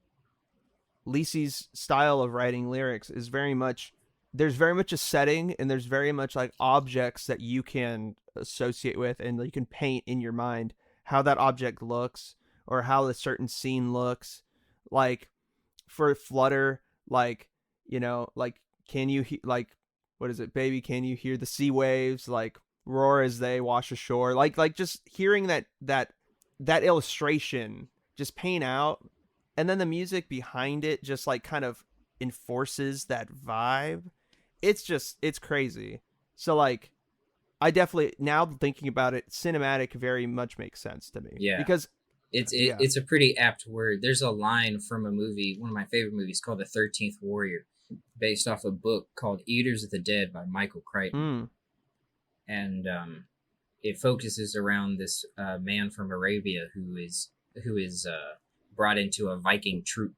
Lici's style of writing lyrics is there's very much a setting, and there's very much like objects that you can associate with and you can paint in your mind how that object looks or how a certain scene looks. Like for Flutter, like, you know, like, can you like, what is it, baby, can you hear the sea waves like roar as they wash ashore? Like just hearing that illustration just paint out, and then the music behind it just like kind of enforces that vibe. It's crazy. So like, I definitely, now thinking about it, cinematic very much makes sense to me. Yeah. Because it's a pretty apt word. There's a line from a movie, one of my favorite movies, called The 13th Warrior, based off a book called Eaters of the Dead by Michael Crichton. And it focuses around this man from Arabia who is brought into a Viking troop.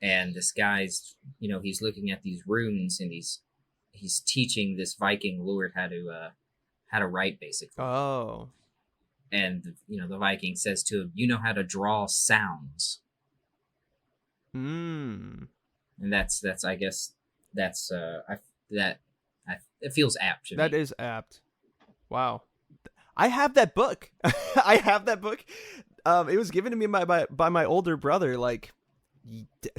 And this guy's, you know, he's looking at these runes, and he's teaching this Viking lord how to write, basically. Oh. And, you know, the Viking says to him, "You know how to draw sounds." And that's I guess that's it feels apt to me. That is apt. Wow. I have that book. I have that book. It was given to me by my older brother like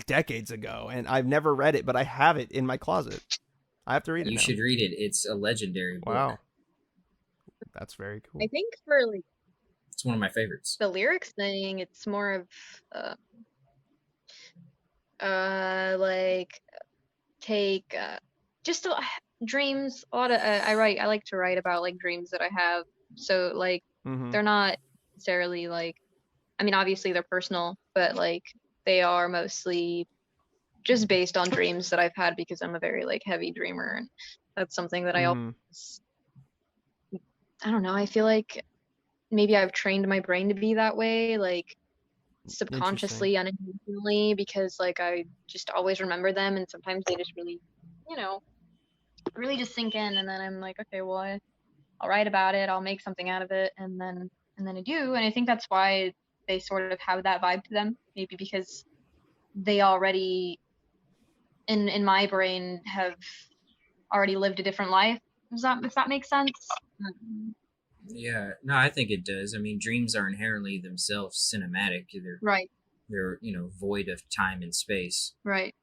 decades ago, and I've never read it, but I have it in my closet. I have to read it. You should read it. It's a legendary book. Wow. That's very cool. I think for like, it's one of my favorites. the lyrics thing, it's more of like take just dreams. A lot of I like to write about like dreams that I have. So like they're not necessarily like, I mean, obviously they're personal, but like they are mostly just based on dreams that I've had, because I'm a very like heavy dreamer, and that's something that I always, I don't know, I feel like maybe I've trained my brain to be that way, like subconsciously, unintentionally, because like I just always remember them, and sometimes they just really, you know, really just sink in, and then I'm like, okay, well, I'll write about it, I'll make something out of it, and then I do, and I think that's why they sort of have that vibe to them, maybe because they already in my brain have already lived a different life. If that makes sense? Yeah, no, I think it does. I mean, dreams are inherently themselves cinematic. They're, you know, void of time and space. Right.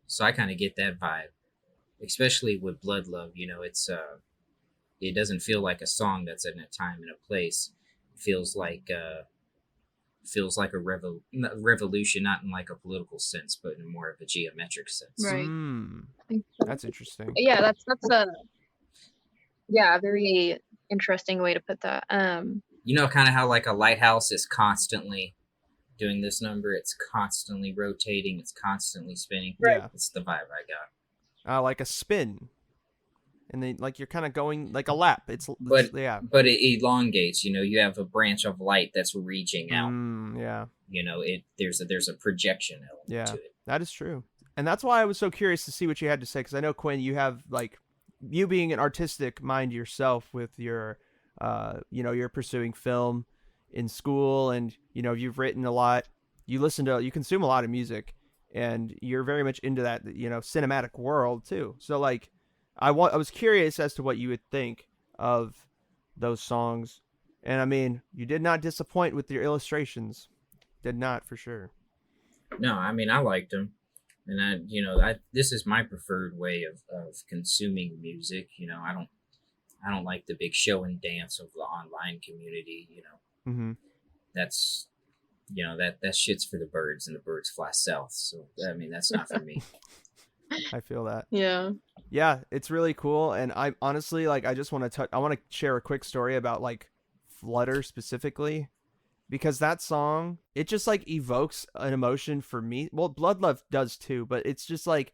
So I kind of get that vibe, especially with Blood Love. You know, it's it doesn't feel like a song that's in a time and a place. It feels like a revolution, not in like a political sense, but in more of a geometric sense. Right. That's interesting. Yeah, that's a very interesting way to put that. You know, kind of how like a lighthouse is constantly doing this number. It's constantly rotating. It's constantly spinning. Right. Yeah. It's the vibe I got. Like a spin. And then, like, you're kind of going like a lap. But it elongates. You know, you have a branch of light that's reaching out. Yeah. You know, there's a projection element to it. That is true, and that's why I was so curious to see what you had to say, because I know, Quinn, you have like, you being an artistic mind yourself with your, you know, you're pursuing film in school, and you know, you've written a lot. You consume a lot of music, and you're very much into that, you know, cinematic world too. So like, I was curious as to what you would think of those songs. And I mean, you did not disappoint with your illustrations. Did not, for sure. No, I mean, I liked them. And this is my preferred way of consuming music. You know, I don't like the big show and dance of the online community, you know. That's, you know, that shit's for the birds, and the birds fly south. So, I mean, that's not for me. I feel that. Yeah, it's really cool. And I honestly, like, I just want to I want to share a quick story about like Flutter specifically, because that song, it just like evokes an emotion for me. Well, Blood Love does too, but it's just like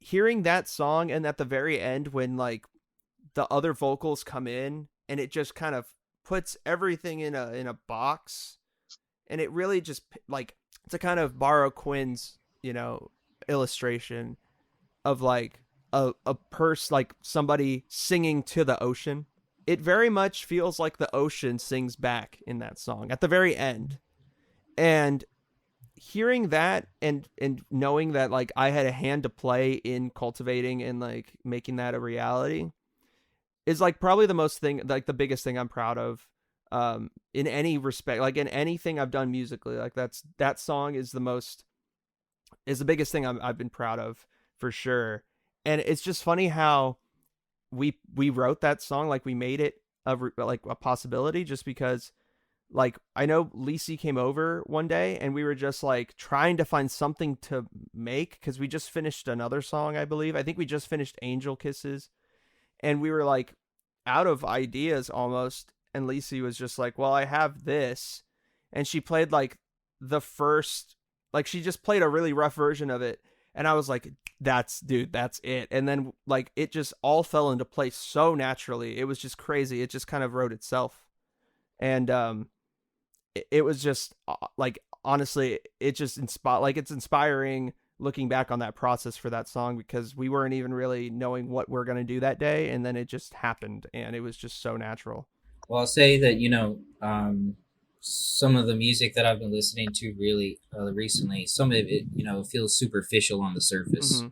hearing that song, and at the very end when like the other vocals come in, and it just kind of puts everything in a box, and it really just like, to kind of borrow Quinn's, you know, illustration of like a like somebody singing to the ocean. It very much feels like the ocean sings back in that song at the very end. And hearing that and knowing that like I had a hand to play in cultivating and like making that a reality, is like probably the biggest thing I'm proud of in any respect, like in anything I've done musically. Like that song is the biggest thing I've been proud of for sure. And it's just funny how we wrote that song, like we made it like a possibility, just because like I know Lici came over one day and we were just like trying to find something to make, because we just finished another song, I believe. I think we just finished Angel Kisses, and we were like out of ideas almost. And Lici was just like, well, I have this. And she played like the first, like she just played a really rough version of it. And I was like, that's it. And then like it just all fell into place so naturally. It was just crazy. It just kind of wrote itself. And it was just like, honestly, it just it's inspiring looking back on that process for that song, because we weren't even really knowing what we're going to do that day. And then it just happened and it was just so natural. Well, I'll say that, some of the music that I've been listening to really recently, some of it, feels superficial on the surface. Mm-hmm.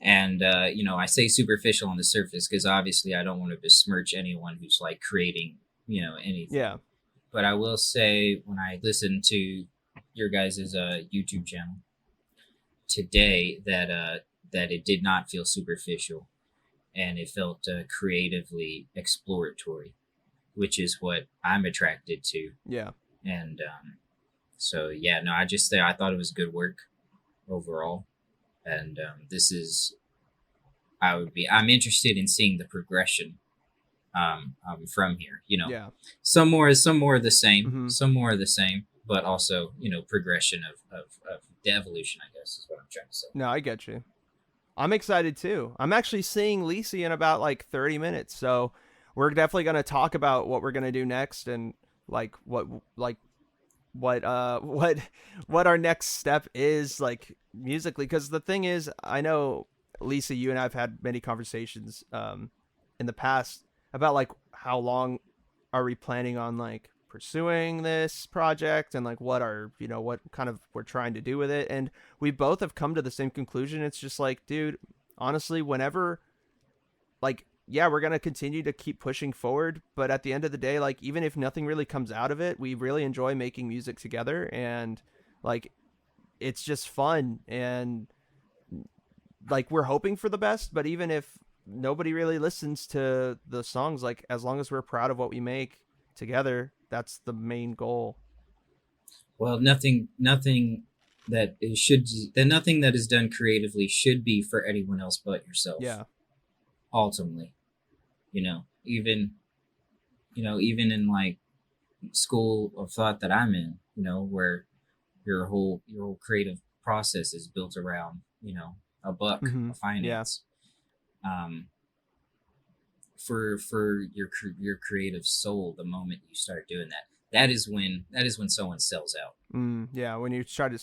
And, I say superficial on the surface because obviously I don't want to besmirch anyone who's like creating, anything. Yeah. But I will say, when I listened to your guys' YouTube channel today, that it did not feel superficial, and it felt creatively exploratory, which is what I'm attracted to. Yeah. And so, yeah, no, I thought it was good work overall. And I'm interested in seeing the progression from here, Yeah. Some more of the same, Mm-hmm. some more of the same, but also, progression of the evolution, I guess, is what I'm trying to say. No, I get you. I'm excited too. I'm actually seeing Lici in about like 30 minutes. So we're definitely going to talk about what we're going to do next, and like what our next step is, like musically. Because the thing is, I know, Lici, you and I've had many conversations in the past about like how long are we planning on like pursuing this project, and like what kind of we're trying to do with it. And we both have come to the same conclusion. It's just like, dude, honestly, whenever, like, yeah, we're going to continue to keep pushing forward, but at the end of the day, like, even if nothing really comes out of it, we really enjoy making music together, and like it's just fun. And like we're hoping for the best, but even if nobody really listens to the songs, like as long as we're proud of what we make together, that's the main goal. Well, nothing that nothing that is done creatively should be for anyone else but yourself. Yeah. Ultimately, even in like school of thought that I'm in, where your whole creative process is built around, a buck, Mm-hmm. a finance. Yeah. For your creative soul, the moment you start doing that is when someone sells out. Yeah, when you try to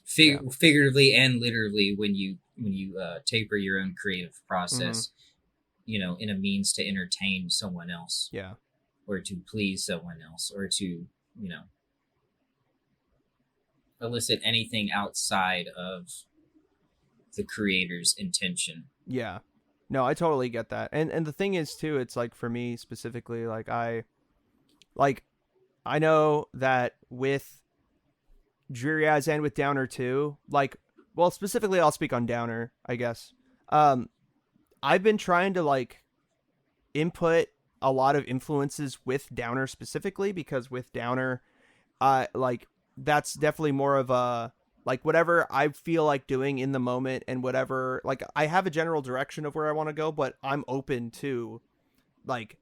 figuratively and literally, when you taper your own creative process, in a means to entertain someone else, yeah, or to please someone else, or to elicit anything outside of the creator's intention. Yeah. No, I totally get that. And the thing is too, it's like for me specifically, like I know that with Dreary Eyes and with Downer too, like, well, specifically I'll speak on Downer, I guess. I've been trying to like input a lot of influences with Downer specifically, because with Downer, like that's definitely more of a, like whatever I feel like doing in the moment, and whatever, like I have a general direction of where I want to go, but I'm open to, like,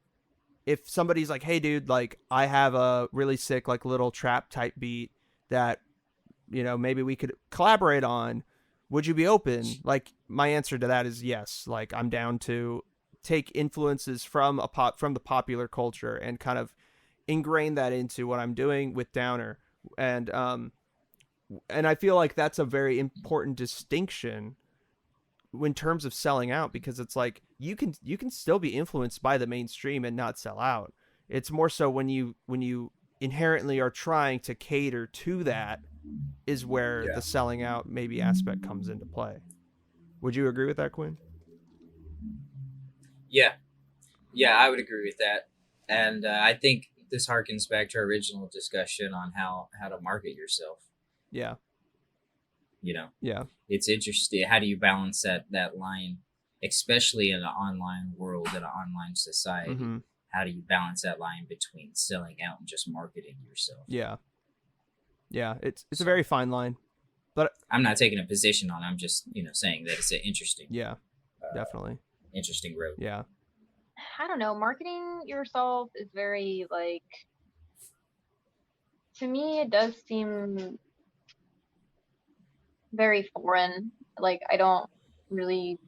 if somebody's like, hey dude, like I have a really sick like little trap type beat that, maybe we could collaborate on, would you be open? Like my answer to that is yes. Like I'm down to take influences from the popular culture and kind of ingrain that into what I'm doing with Downer. And I feel like that's a very important distinction in terms of selling out, because it's like you can still be influenced by the mainstream and not sell out. It's more so when you inherently are trying to cater to that is where the selling out maybe aspect comes into play. Would you agree with that, Quinn? Yeah, Yeah, I would agree with that. And I think this harkens back to our original discussion on how to market yourself. Yeah. You know, Yeah. it's interesting. How do you balance that line, especially in an online world, in an online society? Mm-hmm. How do you balance that line between selling out and just marketing yourself? Yeah. Yeah. It's a So very fine line. But I'm not taking a position on it. I'm just, saying that it's an yeah, definitely. interesting road. Yeah. I don't know. Marketing yourself is very like, to me, it does seem very foreign. Like, I don't really,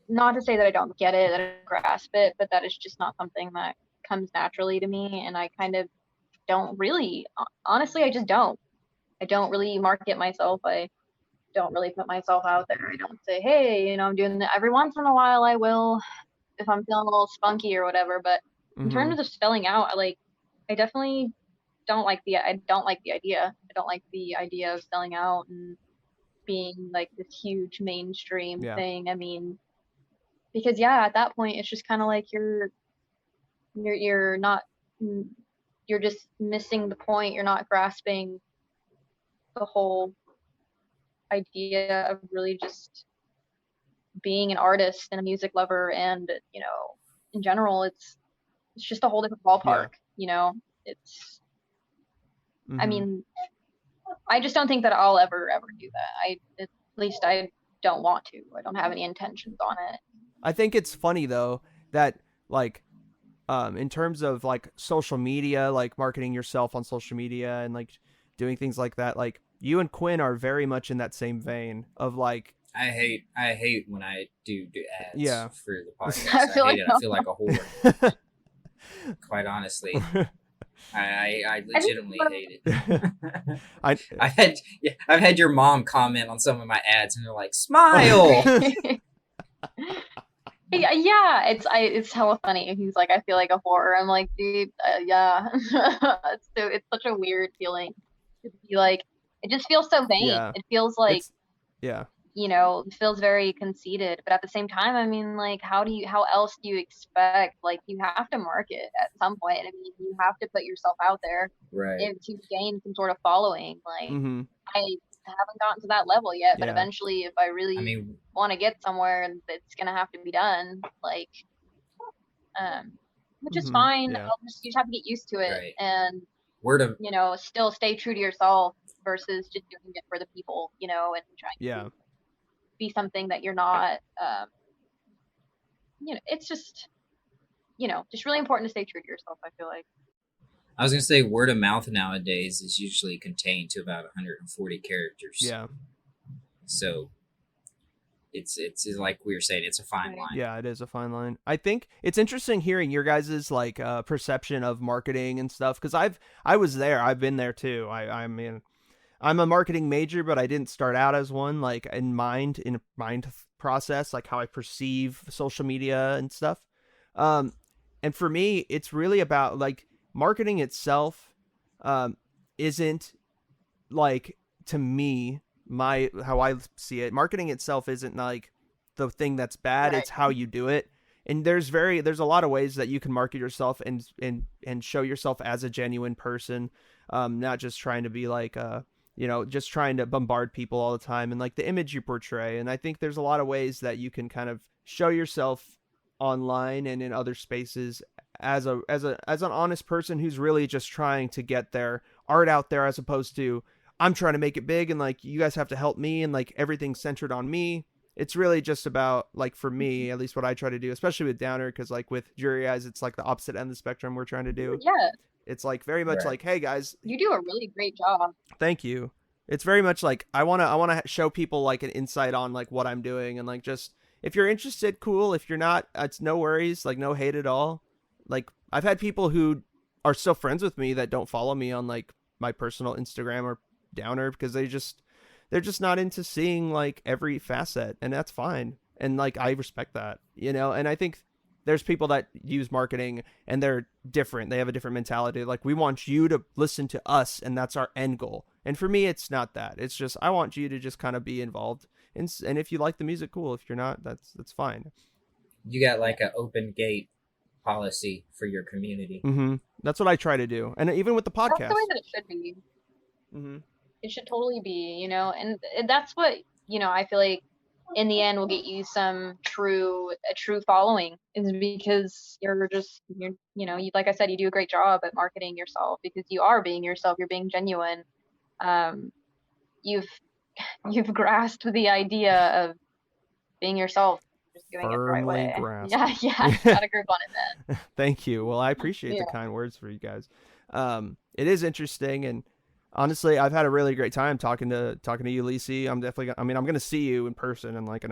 not to say that I don't get it, that I don't grasp it, but that is just not something that comes naturally to me. And I kind of don't really, honestly, I just don't. I don't really market myself. I don't really put myself out there. I don't say, hey, I'm doing that. Every once in a while I will, if I'm feeling a little spunky or whatever. But in Mm-hmm. terms of spelling out, I definitely I don't like the idea. I don't like the idea of selling out and being like this huge mainstream Yeah. thing. I mean, because yeah, at that point it's just kind of like you're not you're just missing the point. You're not grasping the whole idea of really just being an artist and a music lover, and in general it's just a whole different Yeah. ballpark. It's I Mm-hmm. mean, I just don't think that I'll ever do that. At least I don't want to. I don't have any intentions on it. I think it's funny though that like in terms of like social media, like marketing yourself on social media and like doing things like that, like you and Quinn are very much in that same vein of like I hate when I do ads yeah. for the podcast. I feel I hate like it. I feel like a whore. Quite honestly, I I think legitimately hate it. I I've had your mom comment on some of my ads, and they're like, "Smile." it's hella funny. He's like, I feel like a horror. I'm like, dude, yeah. It's such a weird feeling to be like. It just feels so vain. yeah. It feels like It's yeah. it feels very conceited, but at the same time, I mean, like, how else do you expect? Like, you have to market at some point. I mean, you have to put yourself out there Right. if to gain some sort of following. Like, Mm-hmm. I haven't gotten to that level yet, but Yeah. eventually, if I I really mean, want to get somewhere, it's gonna have to be done. Like, which is Mm-hmm. fine. Yeah. You just have to get used to it, right. and Word of still stay true to yourself versus just doing it for the people, and trying Yeah. to be something that you're not. It's just really important to stay true to yourself, I feel like. I was gonna say word of mouth nowadays is usually contained to about 140 characters. Yeah. So it's like we were saying, it's a fine Right. line. Yeah, it is a fine line. I think it's interesting hearing your guys' like perception of marketing and stuff because I was there. I've been there too. I mean, I'm a marketing major, but I didn't start out as one. Like in mind process, like how I perceive social media and stuff. And for me, it's really about like marketing itself. Isn't like to me my how I see it. Marketing itself isn't like the thing that's bad. Right. It's how you do it. And there's a lot of ways that you can market yourself and show yourself as a genuine person, not just trying to be like just trying to bombard people all the time and like the image you portray. And I think there's a lot of ways that you can kind of show yourself online and in other spaces as an honest person who's really just trying to get their art out there as opposed to I'm trying to make it big and like you guys have to help me and like everything's centered on me. It's really just about like for me, at least what I try to do, especially with Downer, because like with Dreary Eyes, it's like the opposite end of the spectrum we're trying to do. Yeah, It's like very much Right. like, hey guys, you do a really great job. thank you. It's very much like I wanna show people like an insight on like what I'm doing and like just if you're interested, cool. If you're not, it's no worries, like no hate at all. Like I've had people who are still friends with me that don't follow me on like my personal Instagram or Downer because they're just not into seeing like every facet, and that's fine. And like I respect that, and I think there's people that use marketing and they're different. They have a different mentality. Like we want you to listen to us and that's our end goal. And for me, it's not that. It's just, I want you to just kind of be involved. And if you like the music, cool. If you're not, that's fine. You got like an open gate policy for your community. Mm-hmm. That's what I try to do, and even with the That's podcast. the way that it should be. Mm-hmm. It should totally be, and that's what, I feel like in the end will get you a true following, is because you, like I said, you do a great job at marketing yourself because you are being yourself, you're being genuine. You've you've grasped the idea of being yourself, just doing it the right Firmly way. grasped. Yeah, you got a grip on it, man. Thank you. Well, I appreciate the kind words for you guys. It is interesting, and honestly, I've had a really great time talking to you, Lici. I'm definitely. I'm going to see you in person in like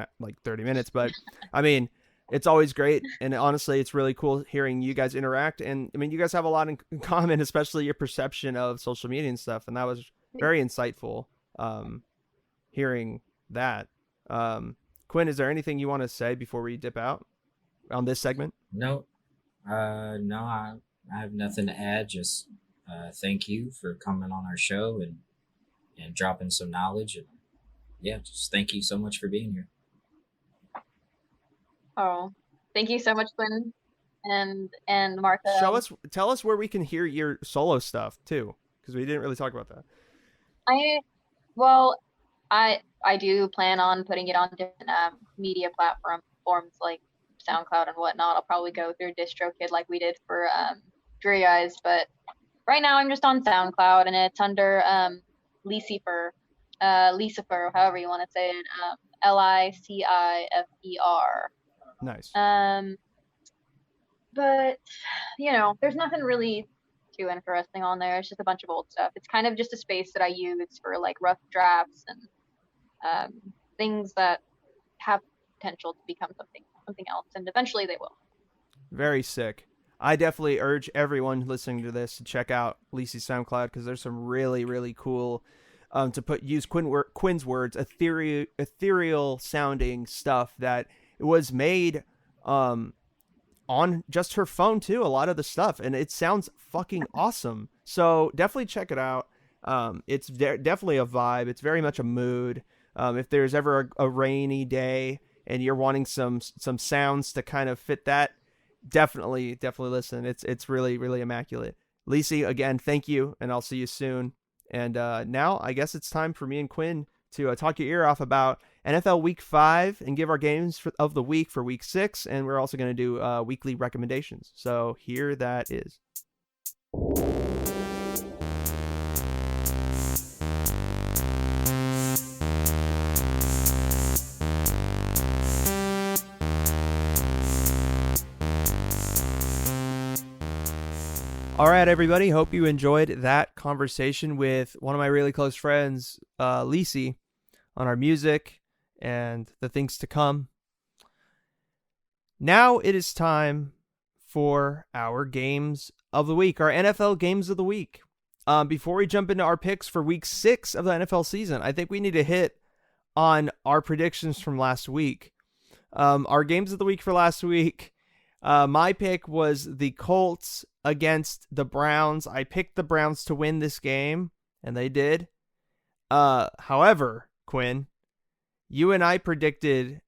30 minutes, but I mean, it's always great, and honestly, it's really cool hearing you guys interact. And I mean, you guys have a lot in common, especially your perception of social media and stuff, and that was very insightful. Hearing that. Quinn, is there anything you want to say before we dip out on this segment? No, I have nothing to add. Just thank you for coming on our show and dropping some knowledge. And yeah, just thank you so much for being here. Oh, thank you so much, Quinn and Martha. Tell us where we can hear your solo stuff too, because we didn't really talk about that. I do plan on putting it on different media platforms like SoundCloud and whatnot. I'll probably go through DistroKid like we did for Dreary Eyes, but right now I'm just on SoundCloud, and it's under Licifer, however you want to say it, Licifer. Nice. But there's nothing really too interesting on there. It's just a bunch of old stuff. It's kind of just a space that I use for like rough drafts and things that have potential to become something else, and eventually they will. Very sick. I definitely urge everyone listening to this to check out Lici's SoundCloud, because there's some really, really cool, use Quinn's words, ethereal sounding stuff that was made on just her phone too, a lot of the stuff, and it sounds fucking awesome. So definitely check it out. It's definitely a vibe. It's very much a mood. If there's ever a rainy day and you're wanting some sounds to kind of fit that, definitely listen. It's really, really immaculate. Lici, again, thank you, and I'll see you soon. And now I guess it's time for me and Quinn to talk your ear off about NFL Week 5 and give our games of the week for Week 6, and we're also going to do weekly recommendations. So here that is. All right, everybody. Hope you enjoyed that conversation with one of my really close friends, Lici, on our music and the things to come. Now it is time for our games of the week, our NFL games of the week. Before we jump into our picks for Week 6 of the NFL season, I think we need to hit on our predictions from last week. Our games of the week for last week, my pick was the Colts against the Browns. I picked the Browns to win this game, and they did. However, Quinn, you and I predicted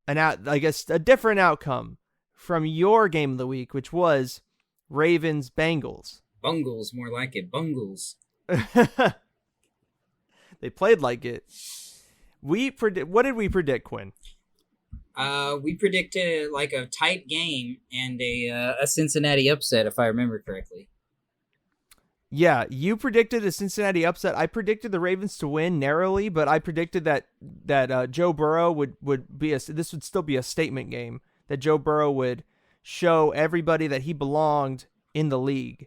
a different outcome from your game of the week, which was Ravens-Bengals. Bungles, more like it. Bungles. They played like it. What did we predict, Quinn? We predicted like a tight game and a Cincinnati upset, if I remember correctly. Yeah, you predicted a Cincinnati upset. I predicted the Ravens to win narrowly, but I predicted that Joe Burrow would be this would still be a statement game. That Joe Burrow would show everybody that he belonged in the league.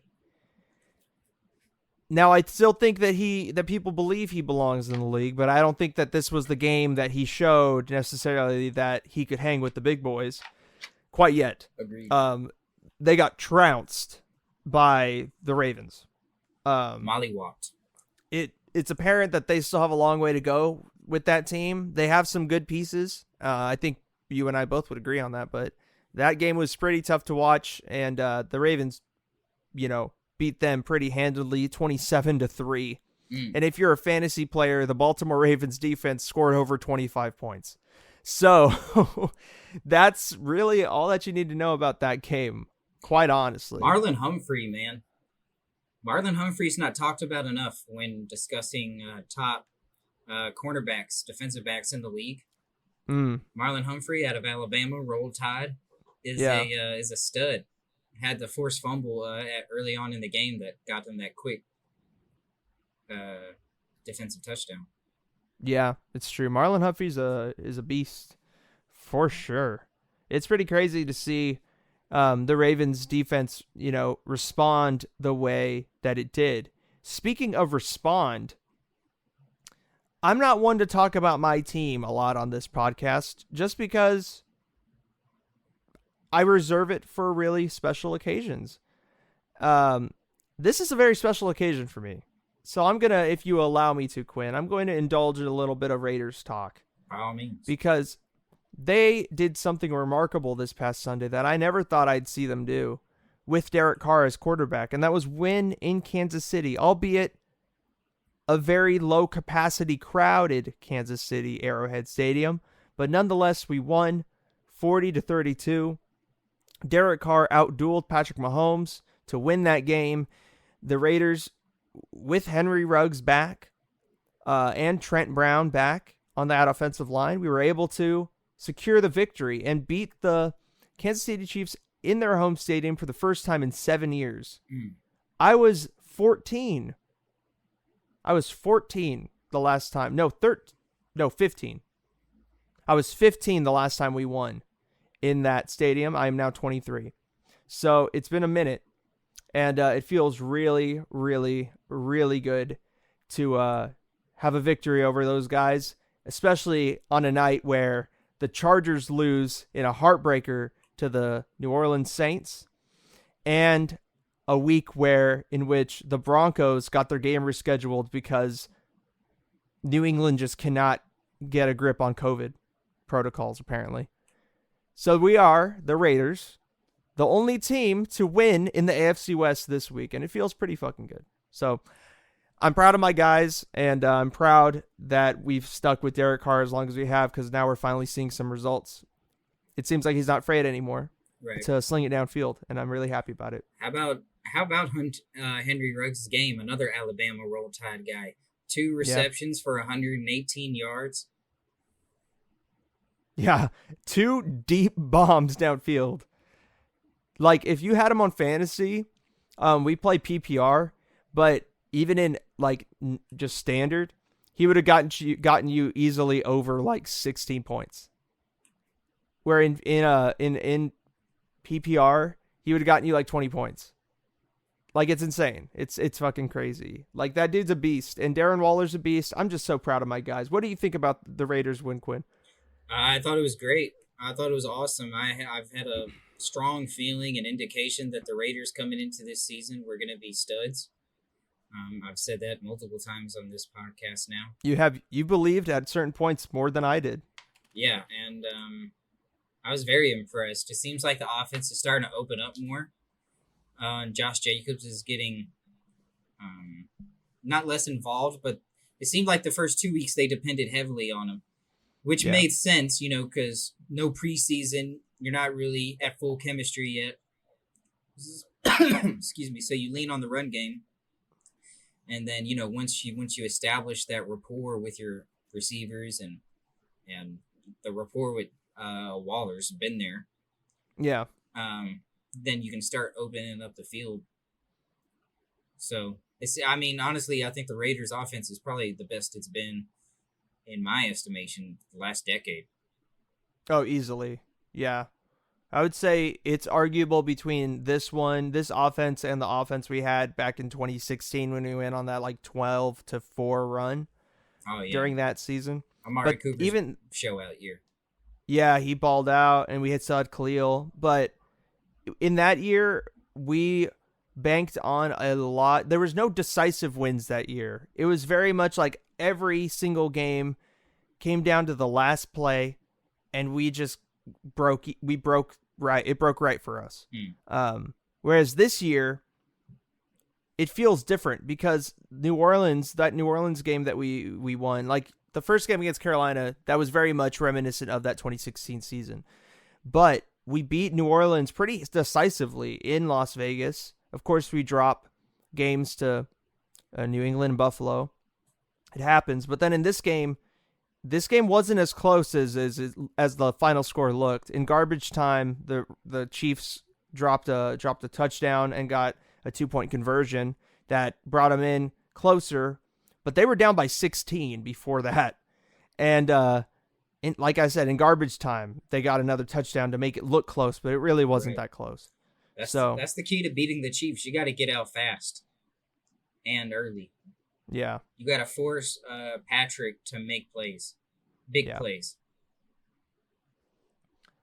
Now, I still think that people believe he belongs in the league, but I don't think that this was the game that he showed necessarily that he could hang with the big boys quite yet. Agreed. They got trounced by the Ravens. Mollywopped. It's apparent that they still have a long way to go with that team. They have some good pieces. I think you and I both would agree on that, but that game was pretty tough to watch, and the Ravens, beat them pretty handily, 27-3. And if you're a fantasy player, the Baltimore Ravens defense scored over 25 points. So that's really all that you need to know about that game, quite honestly. Marlon Humphrey, man. Marlon Humphrey's not talked about enough when discussing top cornerbacks, defensive backs in the league. Marlon Humphrey out of Alabama, Roll Tide, is a stud. Had the forced fumble early on in the game that got them that quick defensive touchdown. Yeah, it's true. Marlon Humphrey is a beast for sure. It's pretty crazy to see the Ravens defense, respond the way that it did. Speaking of respond, I'm not one to talk about my team a lot on this podcast just because I reserve it for really special occasions. This is a very special occasion for me. So I'm going to, if you allow me to, Quinn, I'm going to indulge in a little bit of Raiders talk. By all means. Because they did something remarkable this past Sunday that I never thought I'd see them do with Derek Carr as quarterback, and that was win in Kansas City, albeit a very low-capacity, crowded Kansas City Arrowhead Stadium. But nonetheless, we won 40-32. Derek Carr outdueled Patrick Mahomes to win that game. The Raiders, with Henry Ruggs back and Trent Brown back on that offensive line, we were able to secure the victory and beat the Kansas City Chiefs in their home stadium for the first time in 7 years. I was 14. I was 14 the last time. No, 15. I was 15 the last time we won in that stadium. I am now 23. So it's been a minute, and it feels really, really, really good to have a victory over those guys, especially on a night where the Chargers lose in a heartbreaker to the New Orleans Saints, and a week in which the Broncos got their game rescheduled because New England just cannot get a grip on COVID protocols, apparently. So we are, the Raiders, the only team to win in the AFC West this week, and it feels pretty fucking good. So I'm proud of my guys, and I'm proud that we've stuck with Derek Carr as long as we have, because now we're finally seeing some results. It seems like he's not afraid anymore to sling it downfield, and I'm really happy about it. How about Henry Ruggs' game? Another Alabama Roll Tide guy. 2 receptions for 118 yards. Yeah, 2 deep bombs downfield. Like, if you had him on fantasy, we play PPR, but even in just standard, he would have gotten you easily over 16 points. Where in PPR, he would have gotten you 20 points. It's insane. It's fucking crazy. That dude's a beast, and Darren Waller's a beast. I'm just so proud of my guys. What do you think about the Raiders win, Quinn? I thought it was great. I thought it was awesome. I've had a strong feeling and indication that the Raiders coming into this season were going to be studs. I've said that multiple times on this podcast now. You believed at certain points more than I did. Yeah, and I was very impressed. It seems like the offense is starting to open up more. And Josh Jacobs is getting not less involved, but it seemed like the first 2 weeks they depended heavily on him, which made sense, because no preseason, you're not really at full chemistry yet. Excuse me. So you lean on the run game, and then once you establish that rapport with your receivers and the rapport with Waller's been there. Yeah. Then you can start opening up the field. So honestly, I think the Raiders' offense is probably the best it's been, in my estimation, the last decade. Oh, easily. Yeah. I would say it's arguable between this offense and the offense we had back in 2016 when we went on that 12-4 run. Oh, yeah. During that season. Amari Cooper's show out year. Yeah, he balled out, and we had Saad Khalil. But in that year, we banked on a lot. There was no decisive wins that year. It was very much every single game came down to the last play, and we just broke right. It broke right for us. Whereas this year, it feels different because that New Orleans game that we won, the first game against Carolina, that was very much reminiscent of that 2016 season. But we beat New Orleans pretty decisively in Las Vegas. Of course, we drop games to New England and Buffalo. It happens. But then in this game wasn't as close as the final score looked. In garbage time, the Chiefs dropped a touchdown and got a 2-point conversion that brought them in closer, but they were down by 16 before that. And like I said, in garbage time, they got another touchdown to make it look close, but it really wasn't that close. That's the key to beating the Chiefs. You got to get out fast and early. Yeah. You got to force Patrick to make plays, big plays.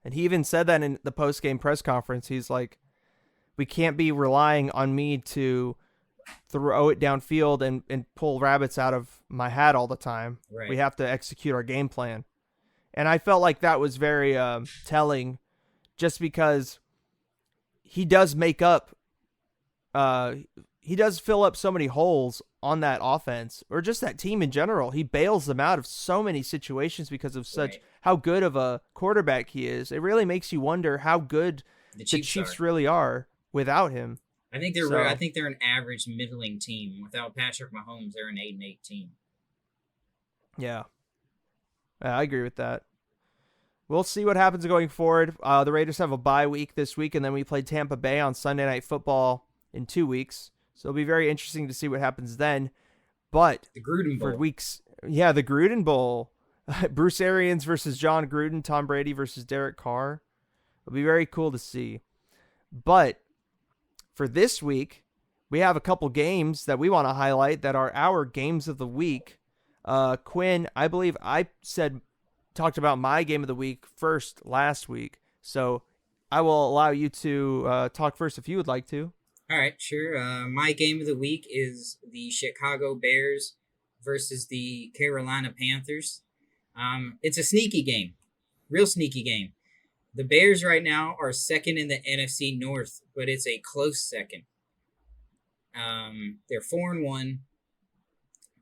And he even said that in the post-game press conference. He's like, we can't be relying on me to throw it downfield and pull rabbits out of my hat all the time. Right. We have to execute our game plan. And I felt like that was very telling, just because he does make up, he does fill up so many holes on that offense, or just that team in general. He bails them out of so many situations because of how good of a quarterback he is. It really makes you wonder how good the Chiefs really are without him. I think they're an average middling team. Without Patrick Mahomes, they're an 8-8 team. Yeah, I agree with that. We'll see what happens going forward. The Raiders have a bye week this week, and then we play Tampa Bay on Sunday Night Football in 2 weeks. So it'll be very interesting to see what happens then. But the Gruden Bowl. For weeks, the Gruden Bowl. Bruce Arians versus John Gruden, Tom Brady versus Derek Carr. It'll be very cool to see. But for this week, we have a couple games that we want to highlight that are our games of the week. Quinn, I believe I talked about my game of the week first last week. So I will allow you to talk first if you would like to. All right, sure. My game of the week is the Chicago Bears versus the Carolina Panthers. It's a sneaky game, real sneaky game. The Bears right now are second in the NFC North, but it's a close second. They're 4-1.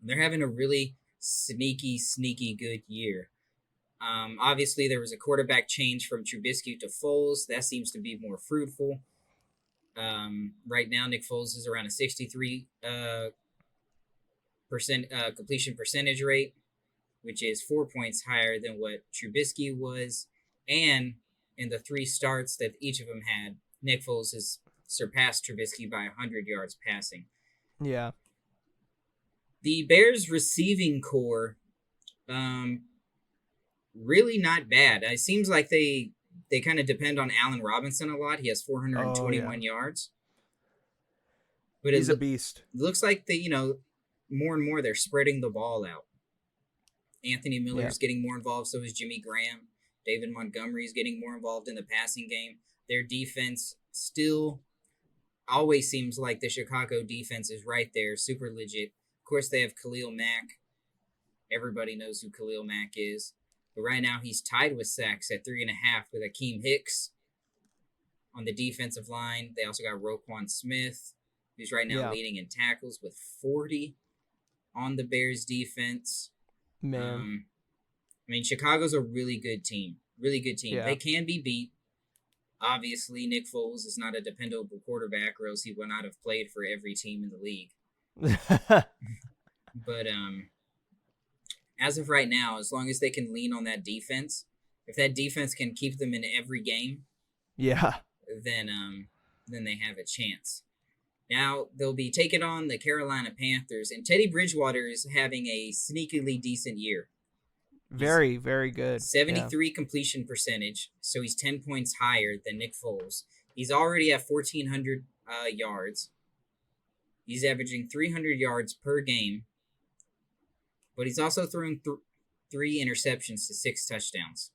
They're having a really sneaky good year. Obviously, there was a quarterback change from Trubisky to Foles. That seems to be more fruitful. Right now, Nick Foles is around a 63% completion percentage rate, which is 4 points higher than what Trubisky was. And in the 3 starts that each of them had, Nick Foles has surpassed Trubisky by 100 yards passing. Yeah. The Bears receiving core, really not bad. It seems like they kind of depend on Allen Robinson a lot. He has 421 yards. But he's a beast. It looks like more and more they're spreading the ball out. Anthony Miller's getting more involved, so is Jimmy Graham. David Montgomery's getting more involved in the passing game. Their defense still always seems like the Chicago defense is right there, super legit. Of course, they have Khalil Mack. Everybody knows who Khalil Mack is. But right now, he's tied with sacks at 3.5 with Akeem Hicks on the defensive line. They also got Roquan Smith, who's right now leading in tackles with 40 on the Bears defense. Man. Chicago's a really good team. Really good team. Yeah. They can be beat. Obviously, Nick Foles is not a dependable quarterback, or else he would not have played for every team in the league. But as of right now, as long as they can lean on that defense, if that defense can keep them in every game, then they have a chance. Now, they'll be taking on the Carolina Panthers, and Teddy Bridgewater is having a sneakily decent year. Very, very good. 73 completion percentage, so he's 10 points higher than Nick Foles. He's already at 1,400 yards. He's averaging 300 yards per game, but he's also thrown 3 interceptions to 6 touchdowns.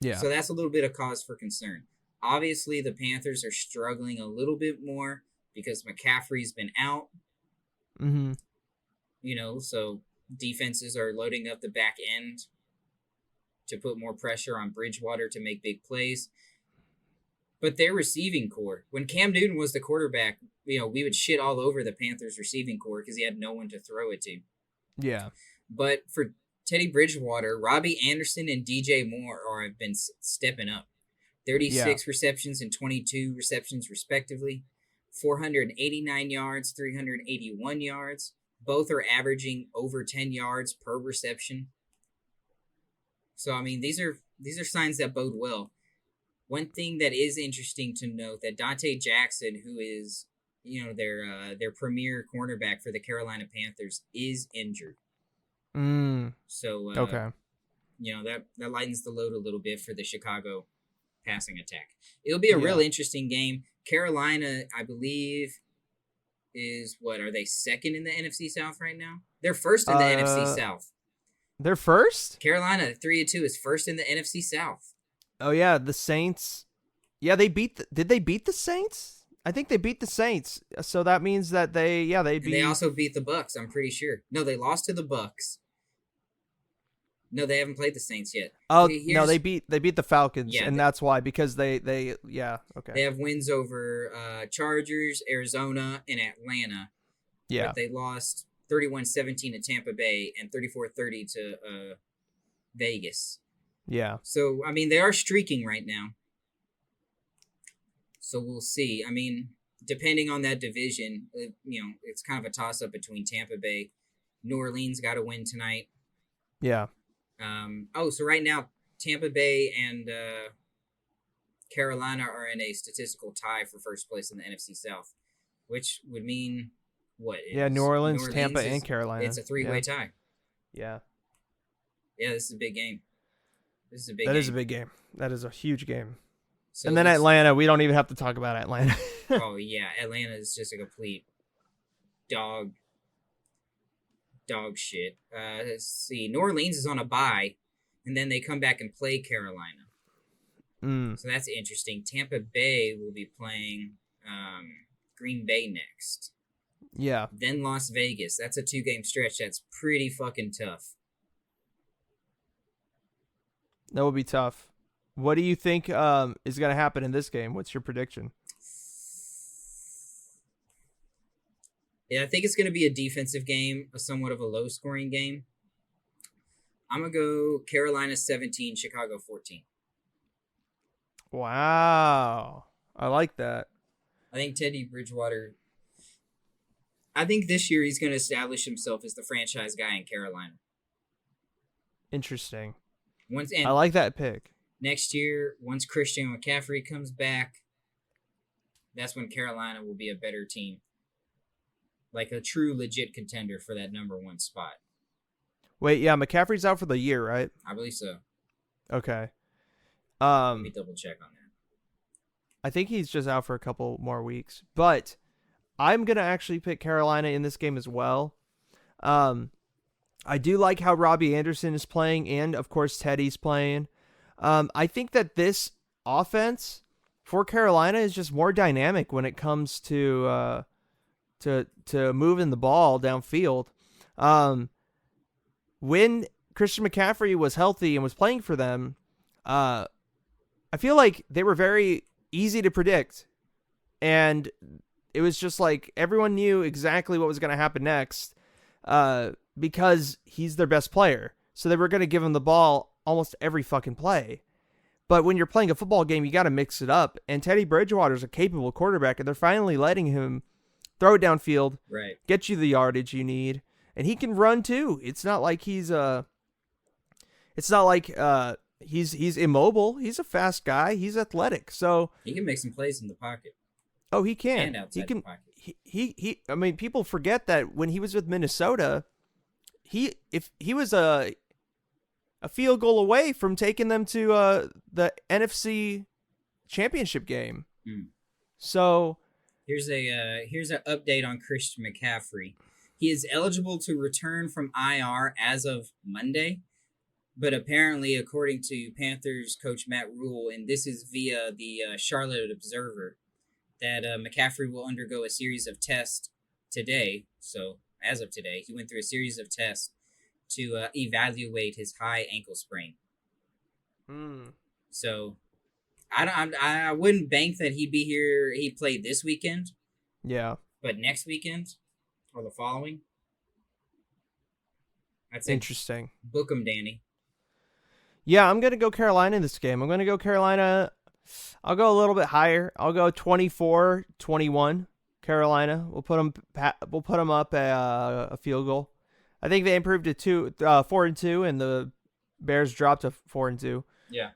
Yeah. So that's a little bit of cause for concern. Obviously, the Panthers are struggling a little bit more because McCaffrey's been out. Mm-hmm. So defenses are loading up the back end to put more pressure on Bridgewater to make big plays. But their receiving core, when Cam Newton was the quarterback, we would shit all over the Panthers receiving core because he had no one to throw it to. Yeah. But for Teddy Bridgewater, Robbie Anderson, and DJ Moore have been stepping up. 36 receptions and 22 receptions, respectively. 489 yards, 381 yards. Both are averaging over 10 yards per reception. So, I mean, these are signs that bode well. One thing that is interesting to note that Dante Jackson, who is, their premier cornerback for the Carolina Panthers, is injured. So, okay. That lightens the load a little bit for the Chicago passing attack. It'll be a real interesting game. Carolina, I believe, is are they second in the NFC South right now? They're first in the NFC South. They're first? Carolina, 3-2, is first in the NFC South. Oh yeah, the Saints. Yeah, did they beat the Saints? I think they beat the Saints. So that means that they beat. And they also beat the Bucks, I'm pretty sure. No, they lost to the Bucks. No, they haven't played the Saints yet. Oh, no, they beat the Falcons, Yeah, and that's why, because they okay. They have wins over Chargers, Arizona, and Atlanta. Yeah. But they lost 31-17 to Tampa Bay and 34-30 to Vegas. Yeah. So, I mean, they are streaking right now. So we'll see. I mean, depending on that division, it's kind of a toss-up between Tampa Bay. New Orleans got to win tonight. Yeah. So right now, Tampa Bay and Carolina are in a statistical tie for first place in the NFC South, which would mean what? Yeah, New Orleans, Tampa, and Carolina. It's a three-way tie. Yeah. Yeah, this is a big game. That is a big game. That is a huge game. So and then Atlanta, we don't even have to talk about Atlanta. Oh, yeah. Atlanta is just a complete dog shit. Let's see. New Orleans is on a bye, and then they come back and play Carolina. So that's interesting. Tampa Bay will be playing Green Bay next. Yeah. Then Las Vegas. That's a 2-game stretch. That's pretty fucking tough. That will be tough. What do you think is going to happen in this game? What's your prediction? Yeah, I think it's going to be a defensive game, somewhat of a low-scoring game. I'm going to go Carolina 17, Chicago 14. Wow. I like that. I think Teddy Bridgewater, I think this year he's going to establish himself as the franchise guy in Carolina. Interesting. I like that pick. Next year, once Christian McCaffrey comes back, that's when Carolina will be a better team. Like a true legit contender for that number 1 spot. Wait, yeah, McCaffrey's out for the year, right? I believe so. Okay. Let me double check on that. I think he's just out for a couple more weeks. But I'm going to actually pick Carolina in this game as well. I do like how Robbie Anderson is playing, and of course Teddy's playing. I think that this offense for Carolina is just more dynamic when it comes to moving the ball downfield. When Christian McCaffrey was healthy and was playing for them, I feel like they were very easy to predict, and it was just like everyone knew exactly what was going to happen next, because he's their best player. So they were going to give him the ball almost every fucking play. But when you're playing a football game, you got to mix it up. And Teddy Bridgewater's a capable quarterback, and they're finally letting him throw it downfield, right, get you the yardage you need, and he can run too. It's not like he's immobile. He's a fast guy. He's athletic, so he can make some plays in the pocket. Oh, he can. And outside the pocket. He. I mean, people forget that when he was with Minnesota, he was a field goal away from taking them to the NFC Championship game. So here's an update on Christian McCaffrey. He is eligible to return from IR as of Monday, but apparently, according to Panthers coach Matt Rule, and this is via the Charlotte Observer, that McCaffrey will undergo a series of tests today. So as of today, he went through a series of tests to evaluate his high ankle sprain. So I wouldn't bank that he'd be here. He'd play this weekend. Yeah. But next weekend or the following, I'd say Interesting. book them, Danny. Yeah, I'm going to go Carolina in this game. I'm going to go Carolina. I'll go a little bit higher. I'll go 24-21 Carolina. We'll put them up a field goal. I think they improved to 4-2, and the Bears dropped to 4-2. Yeah.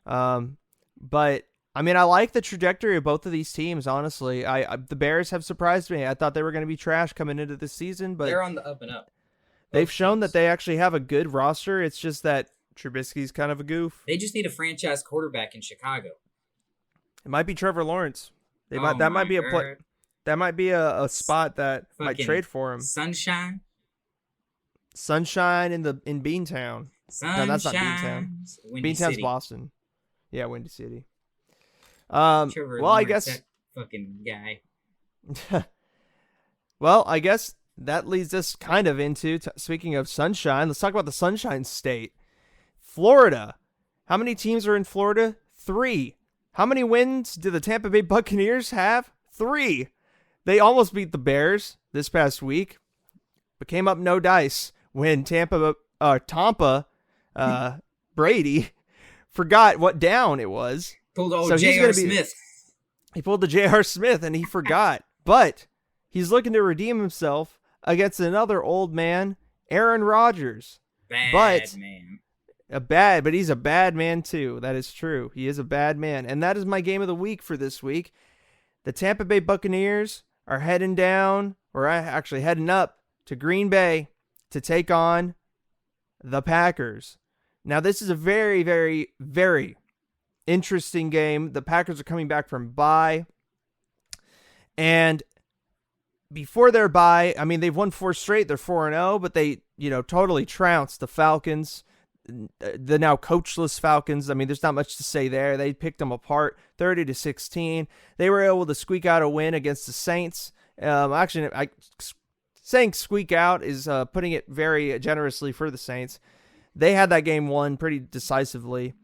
But I mean, I like the trajectory of both of these teams. Honestly, the Bears have surprised me. I thought they were going to be trash coming into this season, but they're on the up and up. They've shown that they actually have a good roster. It's just that Trubisky's kind of a goof. They just need a franchise quarterback in Chicago. It might be Trevor Lawrence. That might be a spot that might trade for him. Sunshine in Beantown. No, that's not Beantown. Beantown's Boston. Yeah, Windy City. Trevor well, I guess that fucking guy. Well, I guess that leads us kind of into speaking of sunshine. Let's talk about the Sunshine State, Florida. How many teams are in Florida? 3. How many wins do the Tampa Bay Buccaneers have? 3. They almost beat the Bears this past week, but came up no dice when Tampa Brady forgot what down it was. Pulled old J.R. Smith. He pulled the J.R. Smith and he forgot. But he's looking to redeem himself against another old man, Aaron Rodgers. Bad man. But he's a bad man too. That is true. He is a bad man. And that is my game of the week for this week. The Tampa Bay Buccaneers are heading up to Green Bay to take on the Packers. Now, this is a very, very, very interesting game. The Packers are coming back from bye. And before their bye, I mean, they've won 4 straight. They're 4-0, but they, totally trounced the Falcons, the now coachless Falcons. I mean, there's not much to say there. They picked them apart 30-16. They were able to squeak out a win against the Saints. Saying squeak out is putting it very generously for the Saints. They had that game won pretty decisively